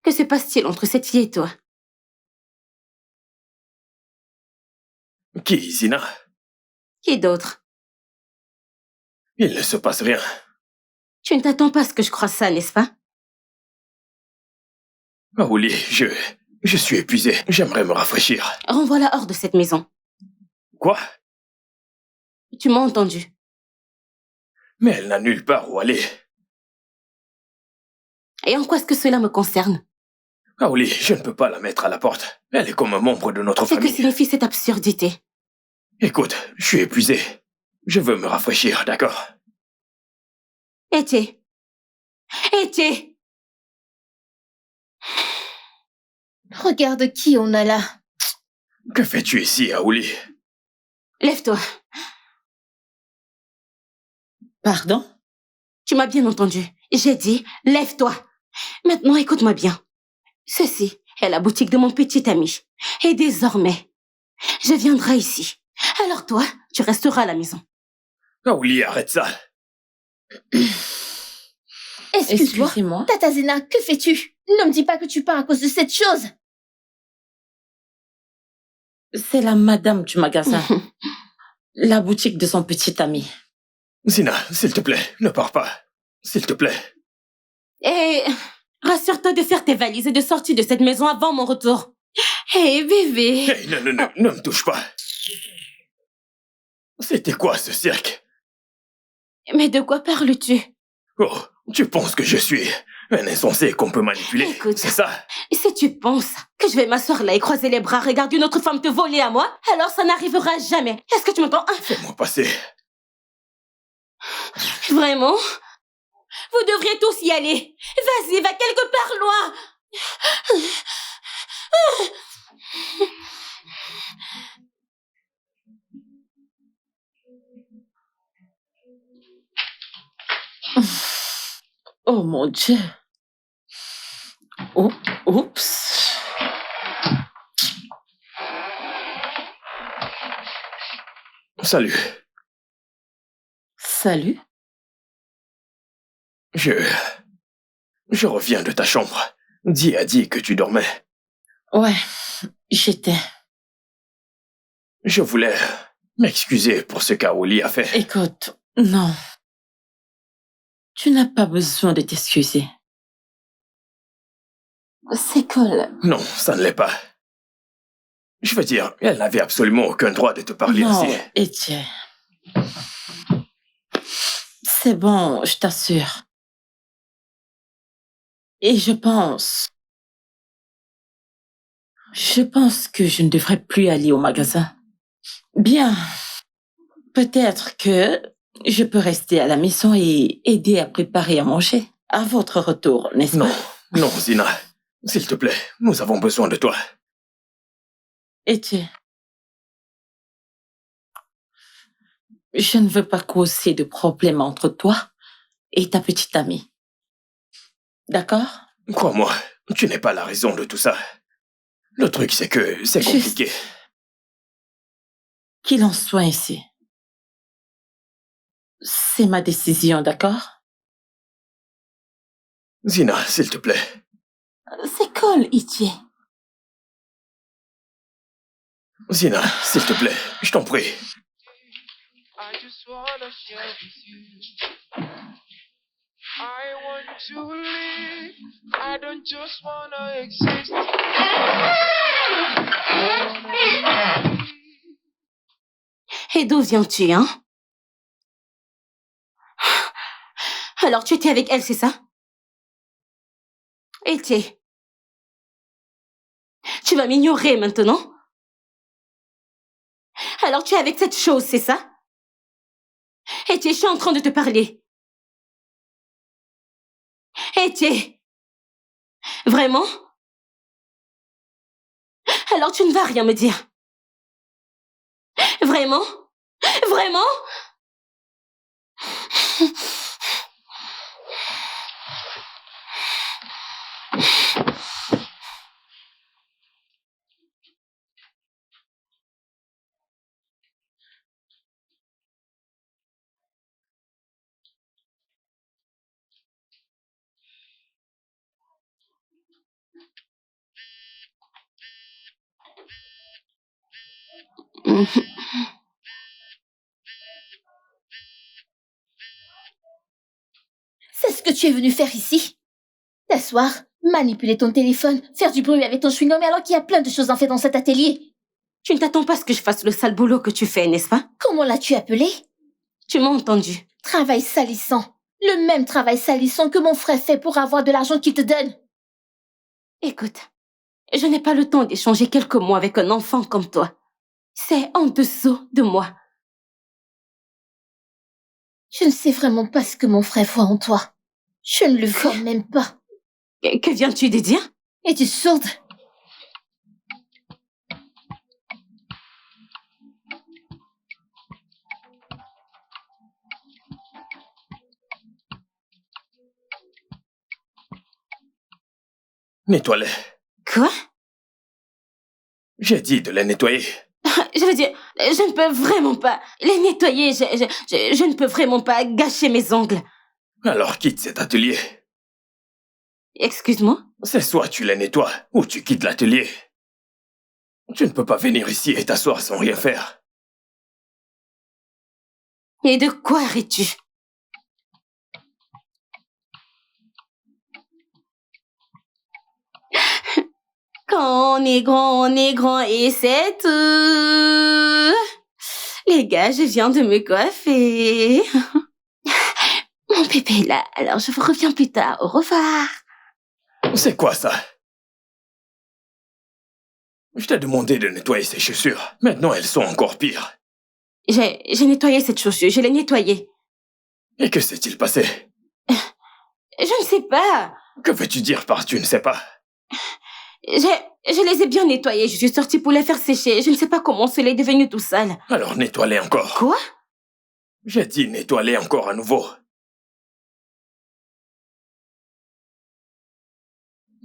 F: Que se passe-t-il entre cette fille et toi?
A: Qui, Zina?
F: Qui d'autre?
A: Il ne se passe rien.
F: Tu ne t'attends pas à ce que je croie ça, n'est-ce pas?
A: Raouli, je suis épuisé. J'aimerais me rafraîchir.
F: Renvoie-la hors de cette maison.
A: Quoi?
F: Tu m'as entendu.
A: Mais elle n'a nulle part où aller.
F: Et en quoi est-ce que cela me concerne?
A: Raouli, je ne peux pas la mettre à la porte. Elle est comme un membre de notre
F: C'est que
A: famille.
F: signifie cette absurdité?
A: Écoute, je suis épuisé. Je veux me rafraîchir, d'accord?
F: Etienne. Etienne.
B: Regarde qui on a là.
A: Que fais-tu ici, Aouli?
F: Lève-toi.
C: Pardon?
F: Tu m'as bien entendu. J'ai dit, lève-toi. Maintenant, écoute-moi bien. Ceci est la boutique de mon petit ami. Et désormais, je viendrai ici. Alors toi, tu resteras à la maison.
A: Aouli, arrête ça.
B: Excuse-moi.
C: Excusez-moi.
B: Tata Zena, que fais-tu? Ne me dis pas que tu pars à cause de cette chose.
C: C'est la madame du magasin. La boutique de son petit ami.
A: Zina, s'il te plaît, ne pars pas. S'il te plaît.
F: Et rassure-toi de faire tes valises et de sortir de cette maison avant mon retour. Hé, bébé.
A: Hey, non, ne me touche pas. C'était quoi ce cirque?
F: Mais de quoi parles-tu?
A: Oh, tu penses que je suis un insensé qu'on peut manipuler,
F: Écoute.
A: c'est ça?
F: Si tu penses que je vais m'asseoir là et croiser les bras, regarder une autre femme te voler à moi, alors ça n'arrivera jamais. Est-ce que tu m'entends?
A: Fais-moi passer.
F: Vraiment? Vous devriez tous y aller. Vas-y, va quelque part loin.
C: Oh mon Dieu. Oh, oups.
A: Salut.
C: Salut.
A: Je reviens de ta chambre. Di a dit que tu dormais.
C: Ouais, j'étais.
A: Je voulais m'excuser pour ce qu'Aouli a fait.
C: Écoute, non. Tu n'as pas besoin de t'excuser. C'est cool.
A: Non, ça ne l'est pas. Je veux dire, elle n'avait absolument aucun droit de te parler
C: Non,
A: ainsi.
C: Etienne. C'est bon, je t'assure. Et je pense que je ne devrais plus aller au magasin. Bien, peut-être que je peux rester à la maison et aider à préparer à manger. À votre retour, n'est-ce
A: Non,
C: pas?
A: non, Zina. S'il te plaît, nous avons besoin de toi.
C: Etienne, je ne veux pas causer de problème entre toi et ta petite amie. D'accord?
A: Crois-moi, tu n'es pas la raison de tout ça. Le truc, c'est que c'est compliqué.
C: Qu'il en soit ainsi. C'est ma décision, d'accord?
A: Zina, s'il te plaît.
C: C'est cool, Etienne.
A: Zina, s'il te plaît, je t'en prie.
E: I just wanna share with you. I want to live. I don't just wanna exist.
F: Et d'où viens-tu, hein? Alors tu étais avec elle, c'est ça? Etienne. Tu vas m'ignorer maintenant? Alors tu es avec cette chose, c'est ça? Etienne, je suis en train de te parler. Etienne. Vraiment? Alors tu ne vas rien me dire. Vraiment? Vraiment?
B: C'est ce que tu es venu faire ici? T'asseoir, manipuler ton téléphone, faire du bruit avec ton chewing-gum alors qu'il y a plein de choses à faire dans cet atelier.
F: Tu ne t'attends pas à ce que je fasse le sale boulot que tu fais, n'est-ce pas?
B: Comment l'as-tu appelé?
F: Tu m'as entendu.
B: Travail salissant. Le même travail salissant que mon frère fait pour avoir de l'argent qu'il te donne.
F: Écoute, je n'ai pas le temps d'échanger quelques mots avec un enfant comme toi. C'est en dessous de moi.
B: Je ne sais vraiment pas ce que mon frère voit en toi. Je ne le vois même pas.
F: Que viens-tu de dire?
B: Es-tu sourde?
A: Nettoie-les.
F: Quoi?
A: J'ai dit de les nettoyer.
F: Je veux dire, je ne peux vraiment pas les nettoyer. Je ne peux vraiment pas gâcher mes ongles.
A: Alors quitte cet atelier.
F: Excuse-moi?
A: C'est soit tu les nettoies, ou tu quittes l'atelier. Tu ne peux pas venir ici et t'asseoir sans rien faire.
F: Et de quoi ris-tu? Quand on est grand et c'est tout. Les gars, je viens de me coiffer. Mon bébé est là, alors je vous reviens plus tard. Au revoir.
A: C'est quoi ça? Je t'ai demandé de nettoyer ces chaussures. Maintenant, elles sont encore pires.
F: J'ai nettoyé cette chaussure, je l'ai nettoyée.
A: Et que s'est-il passé?
F: Je ne sais pas.
A: Que veux-tu dire par tu ne sais pas?
F: Je les ai bien nettoyés, je suis sortie pour les faire sécher. Je ne sais pas comment cela est devenu tout sale.
A: Alors nettoie-les encore.
F: Quoi?
A: J'ai dit nettoie-les encore à nouveau.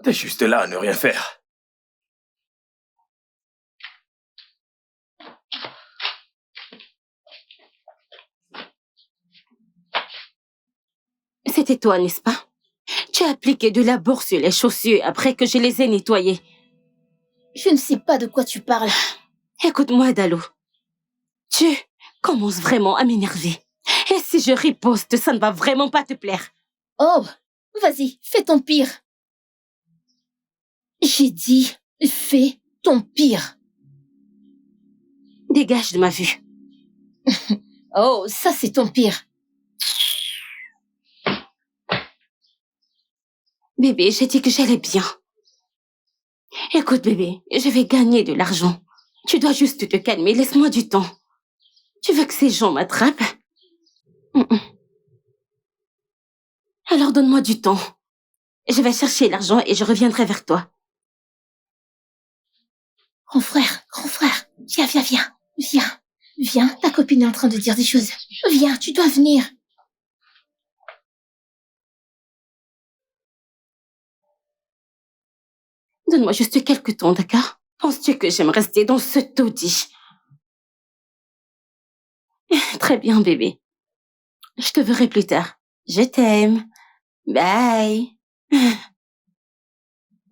A: T'es juste là à ne rien faire.
F: C'était toi, n'est-ce pas? Tu as appliqué de la bourre sur les chaussures après que je les ai nettoyées.
B: Je ne sais pas de quoi tu parles.
F: Écoute-moi, Dalou. Tu commences vraiment à m'énerver. Et si je riposte, ça ne va vraiment pas te plaire.
B: Oh, vas-y, fais ton pire. J'ai dit, fais ton pire.
F: Dégage de ma vue.
B: Oh, ça c'est ton pire.
F: Bébé, j'ai dit que j'allais bien. Écoute, bébé, je vais gagner de l'argent. Tu dois juste te calmer, laisse-moi du temps. Tu veux que ces gens m'attrapent? Alors donne-moi du temps. Je vais chercher l'argent et je reviendrai vers toi.
B: Grand frère, viens, viens, viens, viens, viens, ta copine est en train de dire des choses. Viens, tu dois venir.
F: Donne-moi juste quelques temps, d'accord? Penses-tu que j'aime rester dans ce taudis? Très bien, bébé. Je te verrai plus tard. Je t'aime. Bye.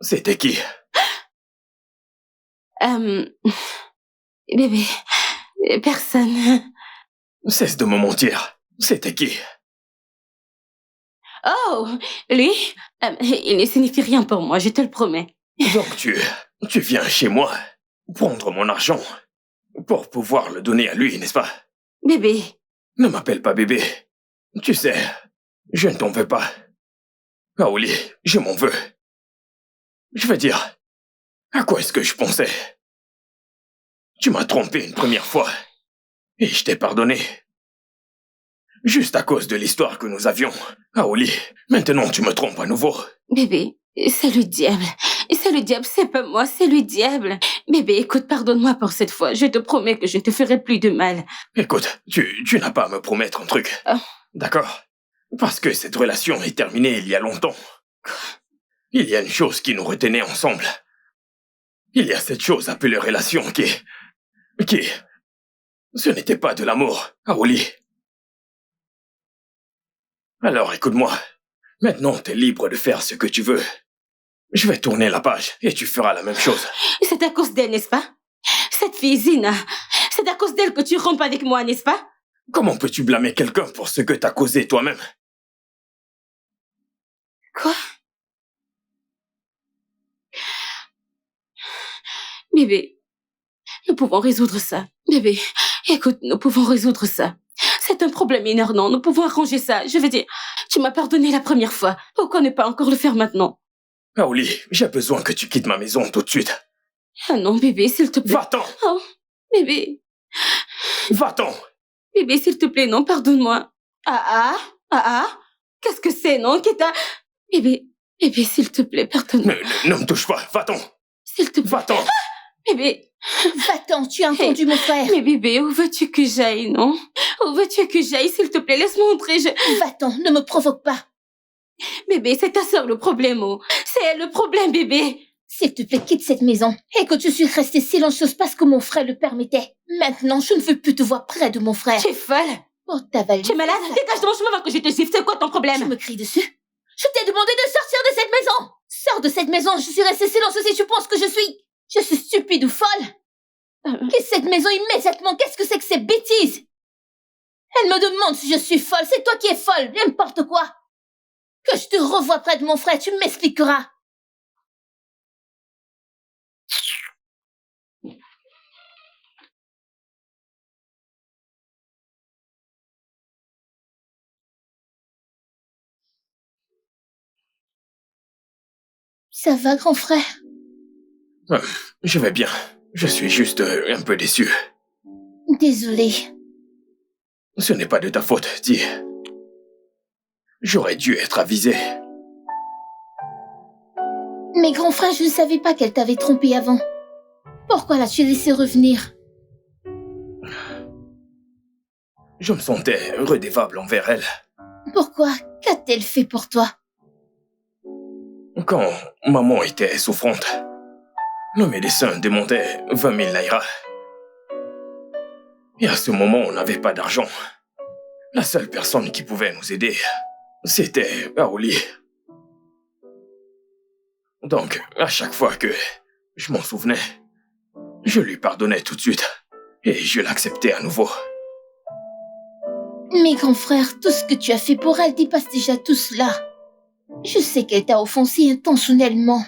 A: C'était qui?
F: Bébé, personne.
A: Cesse de me mentir. C'était qui?
F: Oh, lui, il ne signifie rien pour moi, je te le promets.
A: Donc tu viens chez moi prendre mon argent pour pouvoir le donner à lui, n'est-ce pas?
F: Bébé.
A: Ne m'appelle pas bébé. Tu sais, je ne t'en veux pas. Aouli, je m'en veux. Je veux dire, à quoi est-ce que je pensais? Tu m'as trompé une première fois et je t'ai pardonné. Juste à cause de l'histoire que nous avions. Aouli, maintenant tu me trompes à nouveau.
F: Bébé, c'est le diable. C'est le diable, c'est pas moi, c'est le diable. Bébé, écoute, pardonne-moi pour cette fois. Je te promets que je te ferai plus de mal.
A: Écoute, tu n'as pas à me promettre un truc.
F: Oh.
A: D'accord? Parce que cette relation est terminée il y a longtemps.
F: Quoi?
A: Il y a une chose qui nous retenait ensemble. Il y a cette chose appelée relation qui... Ce n'était pas de l'amour, Aouli. Alors écoute-moi. Maintenant, t'es libre de faire ce que tu veux. Je vais tourner la page et tu feras la même chose.
F: C'est à cause d'elle, n'est-ce pas? Cette fille, Zina, c'est à cause d'elle que tu rompes avec moi, n'est-ce pas?
A: Comment peux-tu blâmer quelqu'un pour ce que t'as causé toi-même?
F: Quoi? Bébé, nous pouvons résoudre ça. Bébé, écoute, nous pouvons résoudre ça. C'est un problème énorme, nous pouvons arranger ça. Je veux dire, tu m'as pardonné la première fois. Pourquoi ne pas encore le faire maintenant?
A: Aouli, j'ai besoin que tu quittes ma maison tout de suite.
F: Ah non, bébé, s'il te plaît.
A: Va-t'en!
F: Oh, bébé.
A: Va-t'en!
F: Bébé, s'il te plaît, non, pardonne-moi. Qu'est-ce que c'est, non, Keta? Bébé, s'il te plaît, pardonne-moi.
A: Ne me touche pas, va-t'en.
F: S'il te plaît.
A: Va-t'en.
F: Bébé.
B: Va-t'en, tu as entendu mon frère.
F: Mais bébé, où veux-tu que j'aille, non? Où veux-tu que j'aille, s'il te plaît? Laisse-moi entrer,
B: Va-t'en, ne me provoque pas.
F: Bébé, c'est ta sœur le problème, oh. C'est elle le problème, bébé.
B: S'il te plaît, quitte cette maison. Écoute, je suis restée silencieuse parce que mon frère le permettait. Maintenant, je ne veux plus te voir près de mon frère.
F: Tu es folle.
B: Oh, ta valise.
F: Tu es malade? Dégage de mon chemin avant que je te gifle. C'est quoi ton problème?
B: Tu me cries dessus? Je t'ai demandé de sortir de cette maison. Sors de cette maison, je suis restée silencieuse et tu penses que je suis stupide ou folle? Quitte cette maison immédiatement, qu'est-ce que c'est que ces bêtises? Elle me demande si je suis folle, c'est toi qui es folle, n'importe quoi. Que je te revoie près de mon frère, tu m'expliqueras. Ça va, grand frère?
A: Je vais bien. Je suis juste un peu déçu.
B: Désolée.
A: Ce n'est pas de ta faute, dis. J'aurais dû être avisé.
B: Mais grand frère, je ne savais pas qu'elle t'avait trompé avant. Pourquoi l'as-tu laissé revenir?
A: Je me sentais redevable envers elle.
B: Pourquoi? Qu'a-t-elle fait pour toi?
A: Quand maman était souffrante, le médecin demandait 20 000 naira. Et à ce moment, on n'avait pas d'argent. La seule personne qui pouvait nous aider, c'était Aoli. Donc, à chaque fois que je m'en souvenais, je lui pardonnais tout de suite et je l'acceptais à nouveau.
B: Mais grand frère, tout ce que tu as fait pour elle dépasse déjà tout cela. Je sais qu'elle t'a offensé intentionnellement.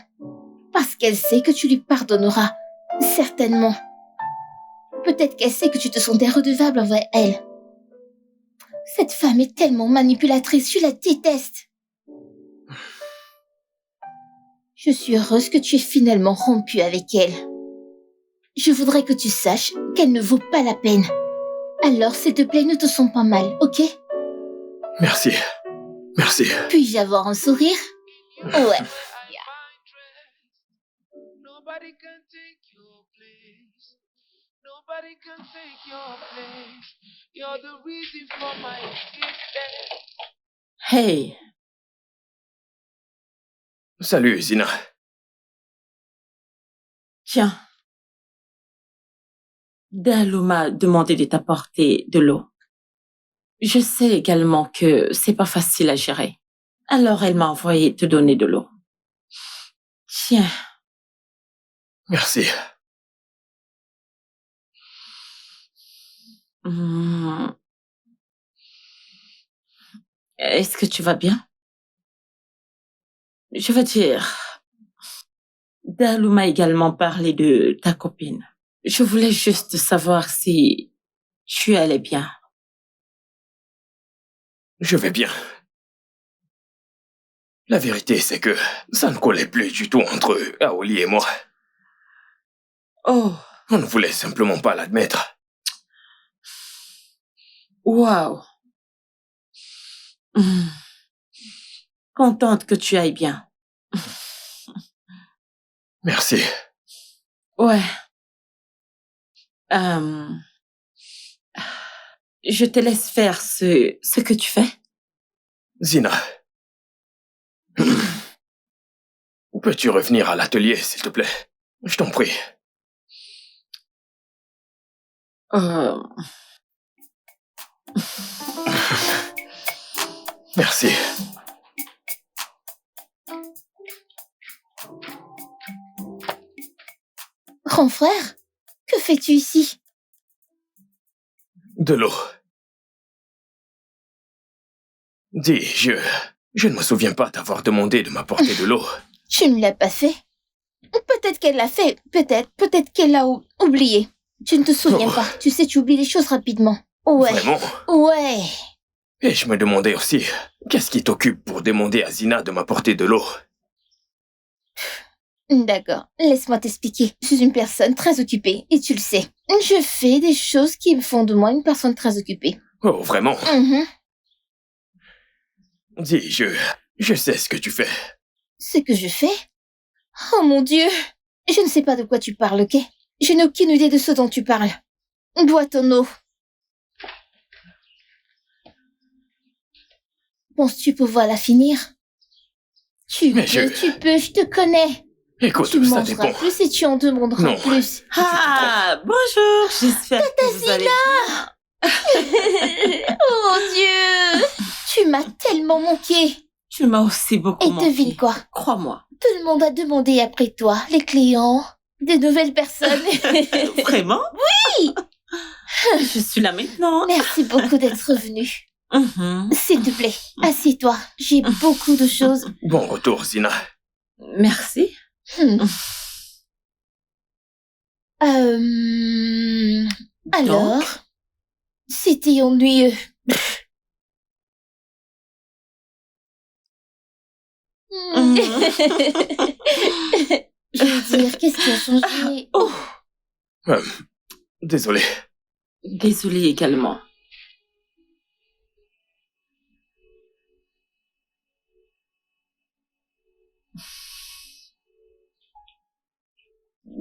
B: Parce qu'elle sait que tu lui pardonneras. Certainement. Peut-être qu'elle sait que tu te sentais redevable envers elle. Cette femme est tellement manipulatrice, je la déteste. Je suis heureuse que tu aies finalement rompu avec elle. Je voudrais que tu saches qu'elle ne vaut pas la peine. Alors, s'il te plaît, ne te sens pas mal, ok?
A: Merci. Merci.
B: Puis-je avoir un sourire? Ouais.
E: Nobody can take your place. Nobody can take your place. You're the reason for my existence.
C: Hey,
A: Salut, Zina.
C: tiens. Dalou m'a demandé de t'apporter de l'eau. Je sais également que c'est pas facile à gérer. Alors elle m'a envoyé te donner de l'eau. Tiens.
A: Merci.
C: Est-ce que tu vas bien? Je veux dire, Dalou m'a également parlé de ta copine. Je voulais juste savoir si tu allais bien.
A: Je vais bien. La vérité, c'est que ça ne collait plus du tout entre Aoli et moi.
C: Oh,
A: On ne voulait simplement pas l'admettre.
C: waouh. Contente que tu ailles bien.
A: Merci.
C: Ouais. Je te laisse faire ce que tu fais.
A: Zina. Peux-tu revenir à l'atelier, s'il te plaît? Je t'en prie. Merci.
B: Grand frère, que fais-tu ici?
A: De l'eau. Dis, je ne me souviens pas t'avoir demandé de m'apporter de l'eau.
B: Tu ne l'as pas fait? Peut-être qu'elle l'a fait, peut-être qu'elle l'a oublié. Tu ne te souviens pas, tu sais, tu oublies les choses rapidement. Ouais.
A: Vraiment?
B: Ouais.
A: Et je me demandais aussi, qu'est-ce qui t'occupe pour demander à Zina de m'apporter de l'eau?
B: D'accord, laisse-moi t'expliquer. Je suis une personne très occupée, et tu le sais. Je fais des choses qui me font de moi une personne très occupée.
A: Oh, vraiment? Dis, je sais ce que tu fais.
B: Ce que je fais? Oh mon Dieu! Je ne sais pas de quoi tu parles, ok? Je n'ai aucune idée de ce dont tu parles. Bois ton eau. Penses-tu pouvoir la finir? Tu peux, je te connais.
A: Écoute,
B: Tu
A: ça
B: mangeras
A: dépend.
B: plus et tu en demanderas
A: Non.
B: plus.
C: Ah, bonjour, j'espère que vous allez bien.
B: Oh Dieu! Tu m'as tellement manqué.
C: Tu m'as aussi beaucoup
B: Et
C: manqué.
B: devine quoi?
C: Crois-moi.
B: Tout le monde a demandé après toi. Les clients, des nouvelles personnes.
C: Vraiment?
B: Oui!
C: Je suis là maintenant.
B: Merci beaucoup d'être venu.
C: Mhm.
B: S'il te plaît, assieds-toi. J'ai beaucoup de choses.
A: Bon retour, Zina.
C: Merci.
B: Alors, c'était ennuyeux. Je veux dire, qu'est-ce qui a changé?
C: Oh,
A: Désolé.
C: désolée également.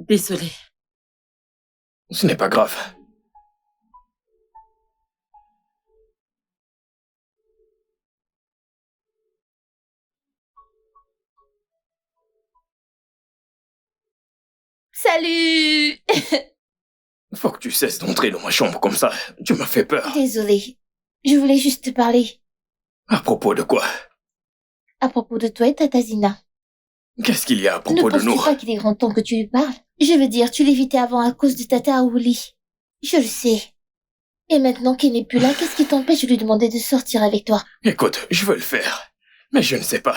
C: Désolée.
A: Ce n'est pas grave.
B: Salut!
A: Faut que tu cesses d'entrer dans ma chambre comme ça. Tu m'as fait peur.
B: Désolée. Je voulais juste te parler.
A: À propos de quoi?
B: À propos de toi et Tata Zina.
A: Qu'est-ce qu'il y a à
B: Ne
A: propos de
B: penses-tu
A: nous?
B: pas qu'il est grand temps que tu lui parles? Je veux dire, tu l'évitais avant à cause de Tata Aouli. Je le sais. Et maintenant qu'il n'est plus là, qu'est-ce qui t'empêche de lui demander de sortir avec toi?
A: Écoute, je veux le faire. Mais je ne sais pas.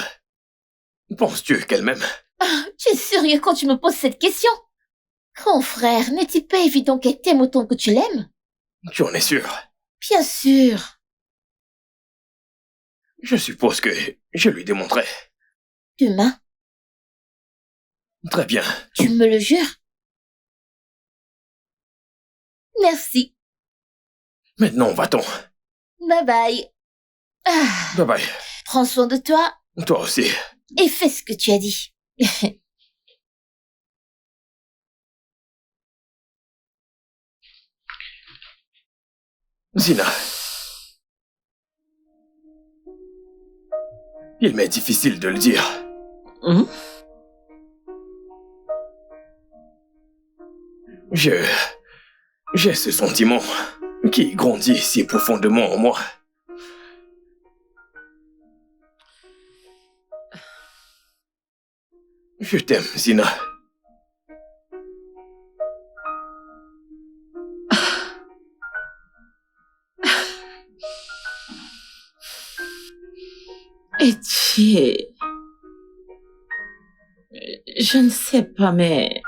A: Penses-tu qu'elle m'aime?
B: Ah, tu es sérieux quand tu me poses cette question? Grand frère, n'est-il pas évident qu'elle t'aime autant que tu l'aimes?
A: Tu en es sûr?
B: Bien sûr.
A: Je suppose que je lui démontrerai.
B: Demain,
A: Très bien.
B: tu me le jures? Merci.
A: Maintenant, va-t'en.
B: Bye bye. Ah,
A: Bye bye.
B: prends soin de toi
A: Toi aussi.
B: et fais ce que tu as dit.
A: Zina. Il m'est difficile de le dire.
C: Mhm.
A: J'ai ce sentiment qui grandit si profondément en moi. Je t'aime, Zina.
C: Etienne. Je ne sais pas, mais...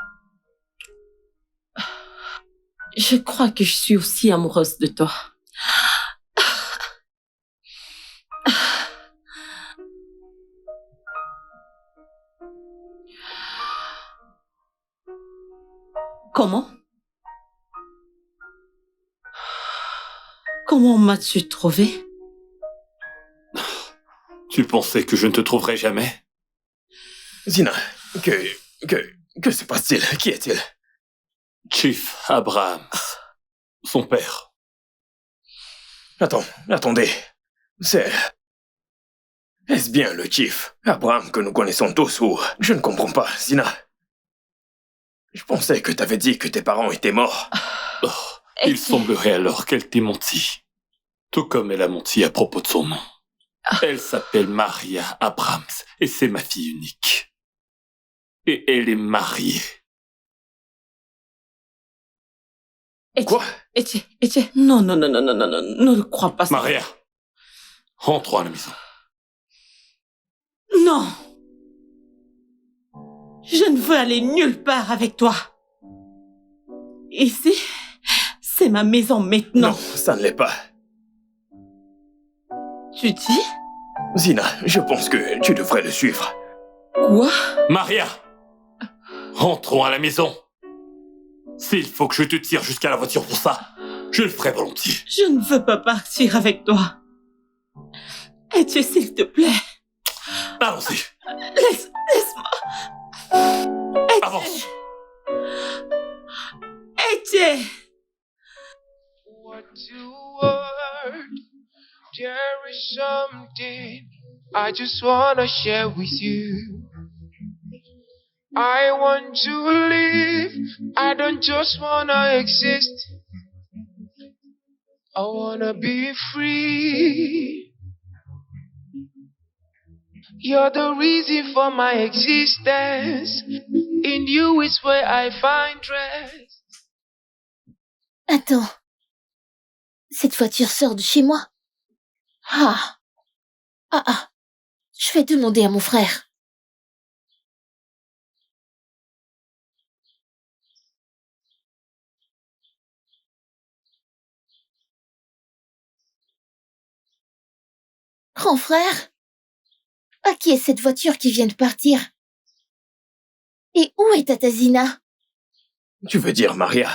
C: Je crois que je suis aussi amoureuse de toi. Comment? Comment m'as-tu trouvé?
I: Tu pensais que je ne te trouverais jamais?
A: Zina, que se passe-t-il? Qui est-il?
I: Chief Abrams, son père.
A: Attendez. Est-ce bien le Chief Abraham que nous connaissons tous ou... Je ne comprends pas, Zina. Je pensais que t'avais dit que tes parents étaient morts.
I: Oh, il semblerait alors qu'elle t'ait menti. Tout comme elle a menti à propos de son nom. Elle s'appelle Maria Abrams et c'est ma fille unique. Et elle est mariée.
A: Quoi?
C: Etienne, non, ne le crois pas.
I: Maria, rentrons à la maison.
C: Non. Je ne veux aller nulle part avec toi. Ici, c'est ma maison maintenant.
A: Non, ça ne l'est pas.
C: Tu dis?
A: Zina, je pense que tu devrais le suivre.
C: Quoi?
I: Maria, rentrons à la maison. S'il faut que je te tire jusqu'à la voiture pour ça, je le ferai volontiers.
C: Je ne veux pas partir avec toi. Etienne, s'il te plaît.
I: Allons-y.
C: Laisse-moi.
I: Avance.
C: Etienne.
E: What you word? There is something I just wanna share with you. I want to live. I don't just wanna exist. I wanna be free. You're the reason for my existence. In you is where I find rest.
B: Attends. Cette voiture sort de chez moi. Ah. Je vais demander à mon frère. Grand frère, à qui est cette voiture qui vient de partir? Et où est Tata Zina?
A: Tu veux dire Maria?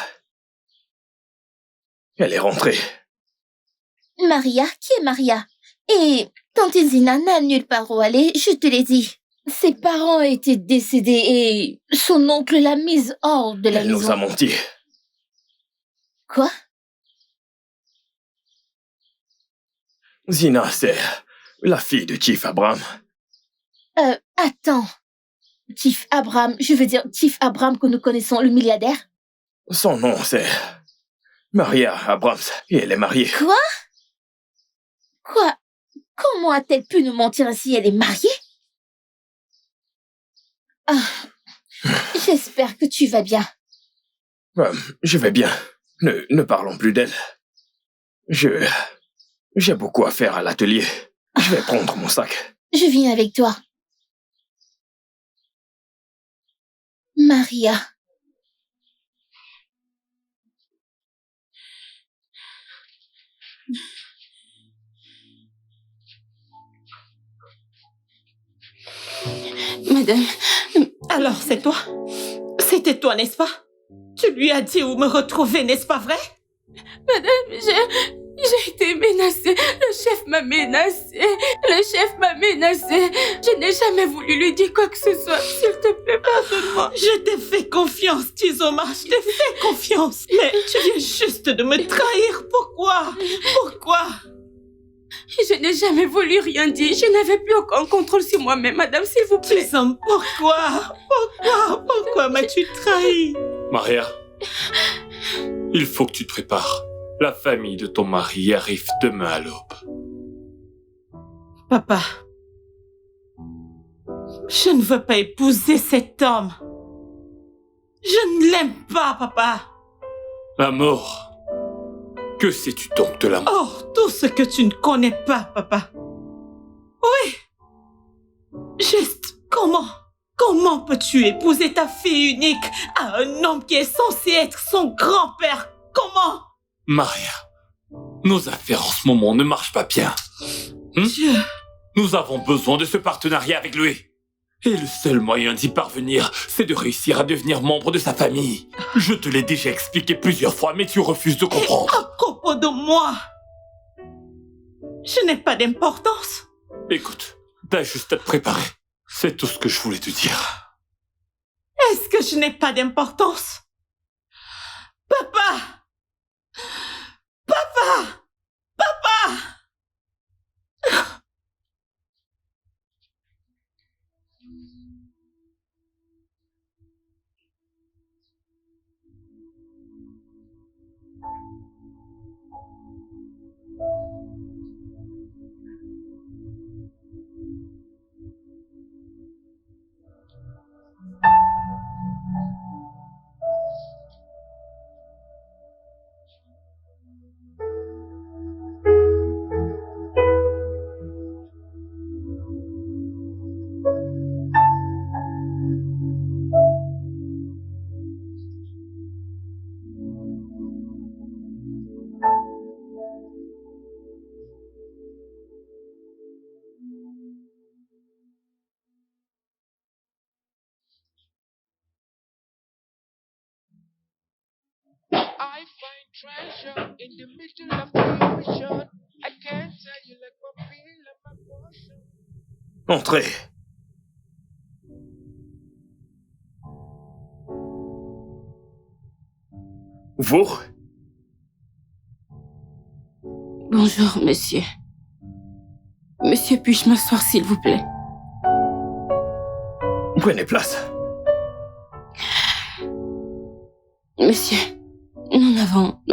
A: Elle est rentrée.
B: Maria? Qui est Maria? Et Tante Zina n'a nulle part où aller, je te l'ai dit. Ses parents étaient décédés et son oncle l'a mise hors de la
A: Elle
B: maison.
A: nous a menti.
B: Quoi?
A: Zina, c'est la fille de Chief Abraham.
B: Attends. Chief Abraham, je veux dire Chief Abraham que nous connaissons, le milliardaire?
A: Son nom, c'est Maria Abrams, et elle est mariée.
B: Quoi? Comment a-t-elle pu nous mentir ainsi? Elle est mariée? J'espère que tu vas bien.
A: Je vais bien. Ne parlons plus d'elle. J'ai beaucoup à faire à l'atelier. Je vais prendre mon sac.
B: Je viens avec toi. Maria.
C: Madame, alors c'est toi? C'était toi, n'est-ce pas? Tu lui as dit où me retrouver, n'est-ce pas vrai?
F: Madame, j'ai été menacée. Le chef m'a menacée. Je n'ai jamais voulu lui dire quoi que ce soit. S'il te plaît, pardonne-moi.
C: Je t'ai fait confiance, Tizoma. Je t'ai fait confiance. Mais tu viens juste de me trahir. Pourquoi?
F: Je n'ai jamais voulu rien dire. Je n'avais plus aucun contrôle sur moi-même, madame, s'il vous plaît.
C: Tizoma, pourquoi m'as-tu trahi?
I: Maria, il faut que tu te prépares. La famille de ton mari arrive demain à l'aube.
C: Papa, je ne veux pas épouser cet homme. Je ne l'aime pas, papa.
I: La mort. Que sais-tu donc de la mort?
C: Oh, tout ce que tu ne connais pas, papa. Oui. Juste, comment peux-tu épouser ta fille unique à un homme qui est censé être son grand-père? Comment?
I: Maria, nos affaires en ce moment ne marchent pas bien.
C: Dieu.
I: Nous avons besoin de ce partenariat avec lui. Et le seul moyen d'y parvenir, c'est de réussir à devenir membre de sa famille. Je te l'ai déjà expliqué plusieurs fois, mais tu refuses de comprendre.
C: À propos de moi, je n'ai pas d'importance.
I: Écoute, t'as juste à te préparer. C'est tout ce que je voulais te dire.
C: Est-ce que je n'ai pas d'importance? Papa!
E: I find treasure in the middle of the ocean. I can't tell you like my feel, like my
A: Entrez. Vous?
F: Bonjour, monsieur. Monsieur, puis-je m'asseoir, s'il vous plaît?
A: Prenez place.
F: Monsieur, nous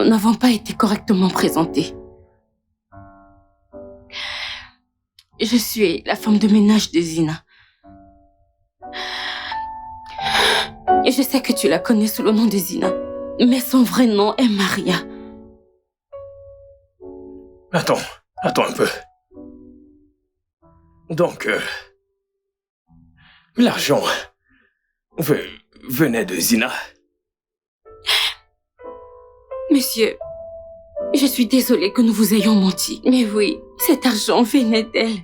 F: n'avons pas été correctement présentés. Je suis la femme de ménage de Zina. Et je sais que tu la connais sous le nom de Zina. Mais son vrai nom est Maria.
A: Attends un peu. Donc, l'argent venait de Zina?
F: Monsieur, je suis désolée que nous vous ayons menti. Mais oui, cet argent venait d'elle.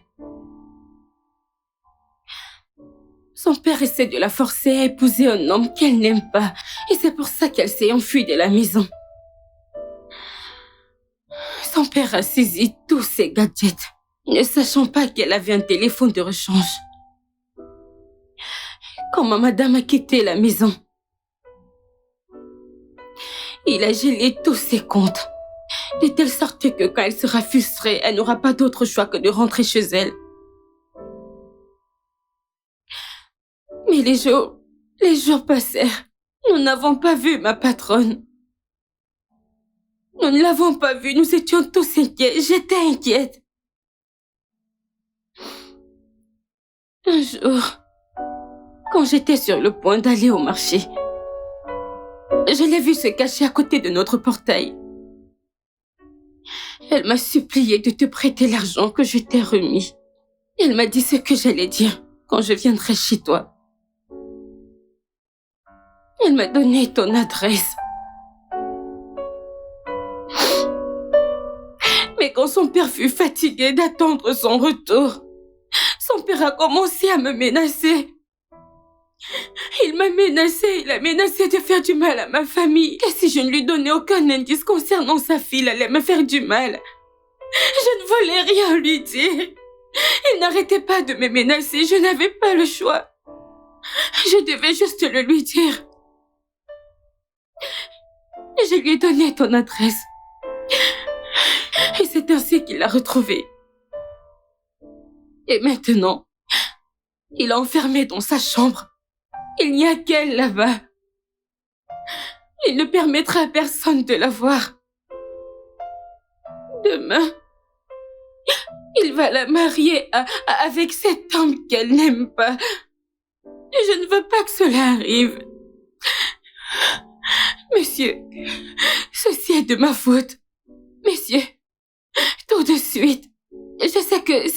F: Son père essaie de la forcer à épouser un homme qu'elle n'aime pas. Et c'est pour ça qu'elle s'est enfuie de la maison. Son père a saisi tous ses gadgets, ne sachant pas qu'elle avait un téléphone de rechange. Quand ma madame a quitté la maison, il a gelé tous ses comptes, de telle sorte que quand elle sera frustrée, elle n'aura pas d'autre choix que de rentrer chez elle. Mais les jours passèrent. Nous n'avons pas vu ma patronne. Nous ne l'avons pas vue, nous étions tous inquiets. J'étais inquiète. Un jour, quand j'étais sur le point d'aller au marché, je l'ai vue se cacher à côté de notre portail. Elle m'a supplié de te prêter l'argent que je t'ai remis. Elle m'a dit ce que j'allais dire quand je viendrai chez toi. Elle m'a donné ton adresse. Mais quand son père fut fatigué d'attendre son retour, son père a commencé à me menacer. Il m'a menacé, il a menacé de faire du mal à ma famille. Et si je ne lui donnais aucun indice concernant sa fille, il allait me faire du mal. Je ne voulais rien lui dire. Il n'arrêtait pas de me menacer, je n'avais pas le choix. Je devais juste le lui dire. Et je lui ai donné ton adresse. Et c'est ainsi qu'il l'a retrouvée. Et maintenant, il l'a enfermée dans sa chambre. Il n'y a qu'elle là-bas. Il ne permettra à personne de la voir. Demain, il va la marier avec cet homme qu'elle n'aime pas. Et je ne veux pas que cela arrive. Monsieur, ceci est de ma faute. Monsieur, tout de suite, je sais que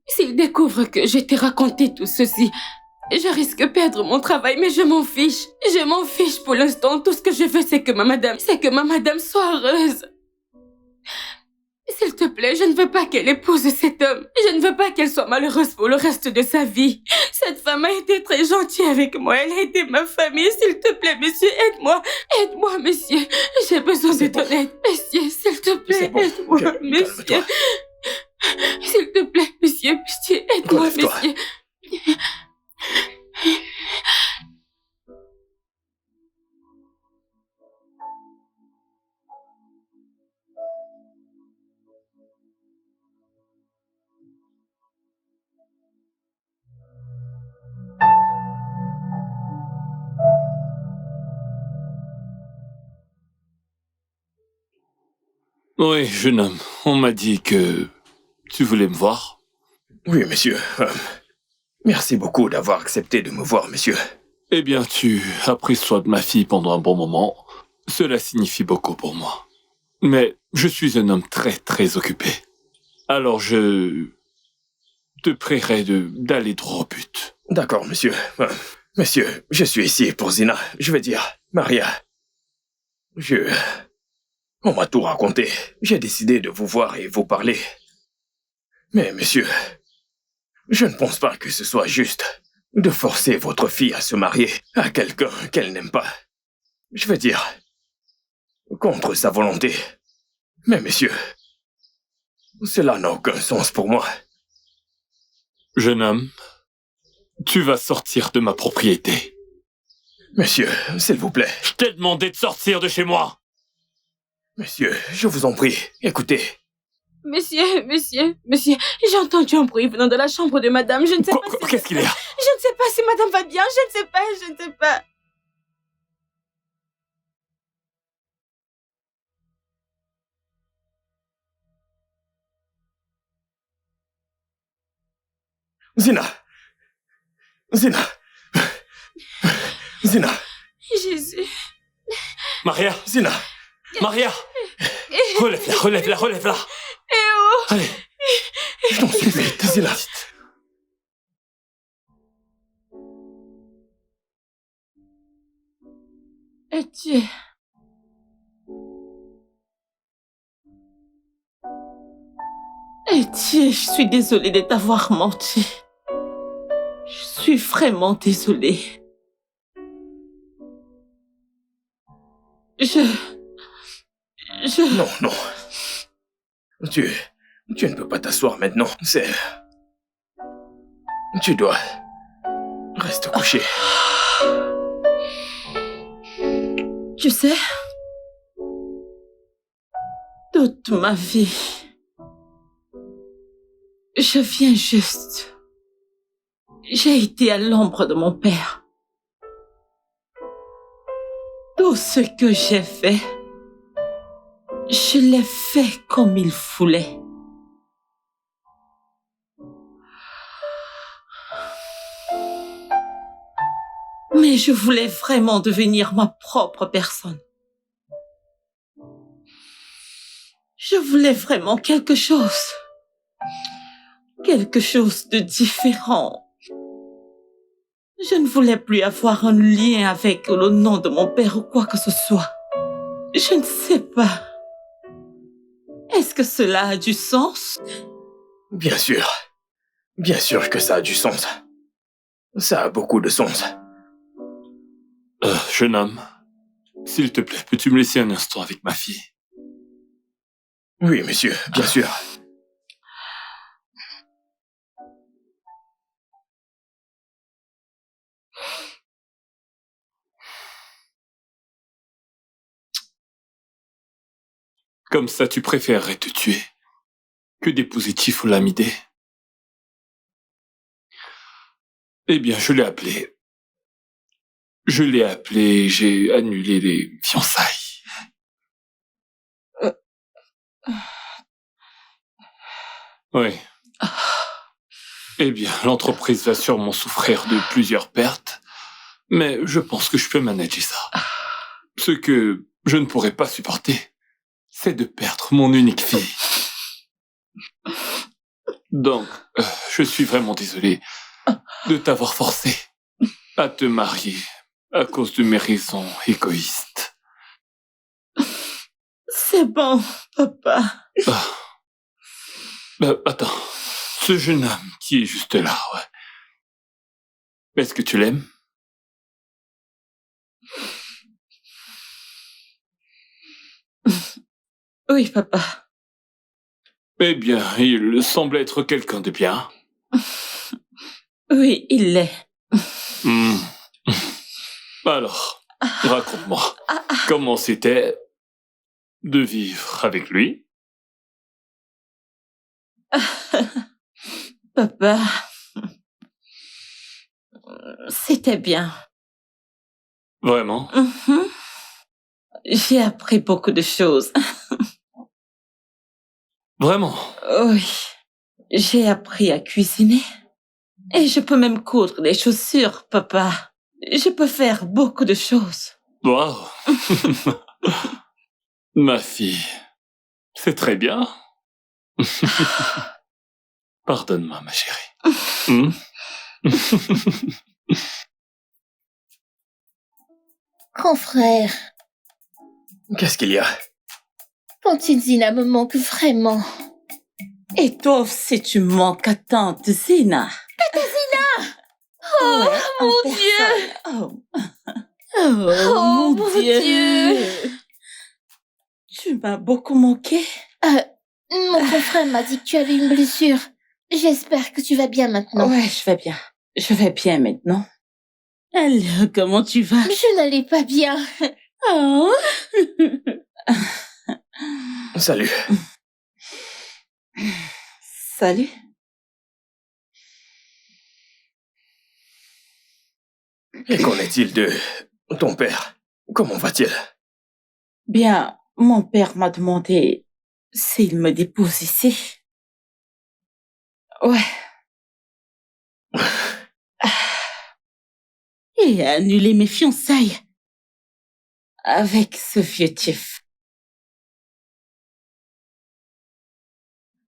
F: s'il découvre que je t'ai raconté tout ceci, je risque de perdre mon travail, mais je m'en fiche. Je m'en fiche pour l'instant. Tout ce que je veux, c'est que ma madame soit heureuse. S'il te plaît, je ne veux pas qu'elle épouse cet homme. Je ne veux pas qu'elle soit malheureuse pour le reste de sa vie. Cette femme a été très gentille avec moi. Elle a été ma famille. S'il te plaît, monsieur, aide-moi. Aide-moi, monsieur. J'ai besoin de ton aide. Monsieur, s'il te plaît, aide-moi, monsieur. S'il te plaît, monsieur, aide-moi, monsieur.
I: Oui, jeune homme, on m'a dit que tu voulais me voir.
A: Oui, monsieur. Merci beaucoup d'avoir accepté de me voir, monsieur.
I: Eh bien, tu as pris soin de ma fille pendant un bon moment. Cela signifie beaucoup pour moi. Mais je suis un homme très, très occupé. Alors je te prierai d'aller droit au but.
A: D'accord, monsieur. Monsieur, je suis ici pour Zina. Je veux dire, Maria. On m'a tout raconté. J'ai décidé de vous voir et vous parler. Mais, monsieur, je ne pense pas que ce soit juste de forcer votre fille à se marier à quelqu'un qu'elle n'aime pas. Je veux dire, contre sa volonté. Mais, monsieur, cela n'a aucun sens pour moi.
I: Jeune homme, tu vas sortir de ma propriété.
A: Monsieur, s'il vous plaît.
I: Je t'ai demandé de sortir de chez moi.
A: Monsieur, je vous en prie, écoutez.
F: Monsieur, j'ai entendu un bruit venant de la chambre de madame. Je ne sais pas si...
I: Qu'est-ce qu'il y a?
F: Je ne sais pas si madame va bien. Je ne sais pas.
A: Zina.
F: Jésus.
I: Maria.
A: Zina.
I: Maria. Relève-la.
F: Eh oh.
A: Allez. Je t'en supplie, Zina.
C: Etienne. Etienne, je suis désolée de t'avoir menti. Je suis vraiment désolée.
A: Non. Tu ne peux pas t'asseoir maintenant, c'est... Tu dois... Reste couché.
C: Tu sais, toute ma vie, je viens juste. J'ai été à l'ombre de mon père. Tout ce que j'ai fait, je l'ai fait comme il voulait. Mais je voulais vraiment devenir ma propre personne. Je voulais vraiment quelque chose de différent. Je ne voulais plus avoir un lien avec le nom de mon père ou quoi que ce soit. Je ne sais pas. Est-ce que cela a du sens?
A: Bien sûr que ça a du sens. Ça a beaucoup de sens.
I: Jeune homme, s'il te plaît, peux-tu me laisser un instant avec ma fille?
A: Oui, monsieur, bien sûr.
I: Comme ça, tu préférerais te tuer que d'épouser Tifolamidé? Eh bien, je l'ai appelé, j'ai annulé les fiançailles. Oui. Eh bien, l'entreprise va sûrement souffrir de plusieurs pertes, mais je pense que je peux manager ça. Ce que je ne pourrais pas supporter, c'est de perdre mon unique fille. Donc, je suis vraiment désolé de t'avoir forcé à te marier à cause de mes raisons égoïstes.
C: C'est bon, papa.
I: Attends, ce jeune homme qui est juste là, ouais. Est-ce que tu l'aimes?
C: Oui, papa.
I: Eh bien, il semble être quelqu'un de bien.
C: Oui, il l'est.
I: Alors, raconte-moi, comment c'était de vivre avec lui?
C: Papa, c'était bien.
I: Vraiment?
C: J'ai appris beaucoup de choses.
I: Vraiment?
C: Oui, j'ai appris à cuisiner. Et je peux même coudre des chaussures, papa. Je peux faire beaucoup de choses.
I: Wow. Ma fille, c'est très bien. Pardonne-moi, ma chérie.
B: Grand frère,
A: Qu'est-ce qu'il y a?
B: Tante Zina me manque vraiment.
C: Et toi aussi, tu manques à tante Zina.
B: Tante Zina! Oh,
C: Ouais,
B: mon Dieu!
C: Oh, mon Dieu! Tu m'as beaucoup manqué.
B: Mon grand frère m'a dit que tu avais une blessure. J'espère que tu vas bien maintenant.
C: Ouais, je vais bien. Je vais bien maintenant.
D: Alors, comment tu vas?
B: Je n'allais pas bien.
D: Oh.
A: Salut.
C: Salut.
A: Et qu'en est-il de ton père? Comment va-t-il?
C: Bien, mon père m'a demandé s'il me dépose ici. Ouais.
D: Et annuler mes fiançailles.
C: Avec ce vieux type.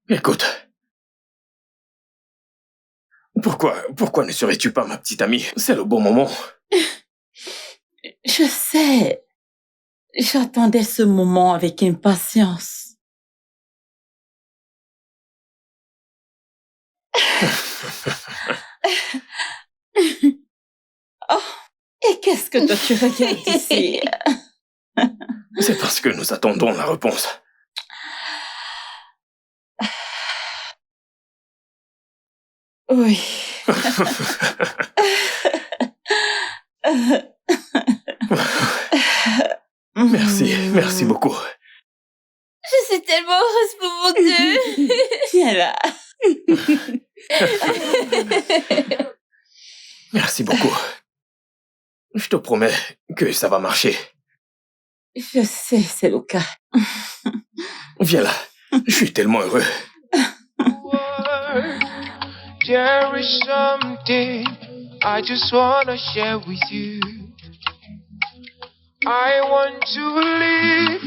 A: Écoute. Pourquoi ne serais-tu pas ma petite amie? C'est le bon moment.
C: Je sais. J'attendais ce moment avec impatience. Oh, et qu'est-ce que toi tu regardes ici?
A: C'est parce que nous attendons la réponse.
C: Oui.
A: Merci beaucoup.
B: Je suis tellement heureuse pour vous deux.
C: Viens là.
A: Merci beaucoup. Je te promets que ça va marcher.
C: Je sais, c'est le cas.
A: Viens là. Je suis tellement heureux.
E: There is something I just wanna share with you. I want to live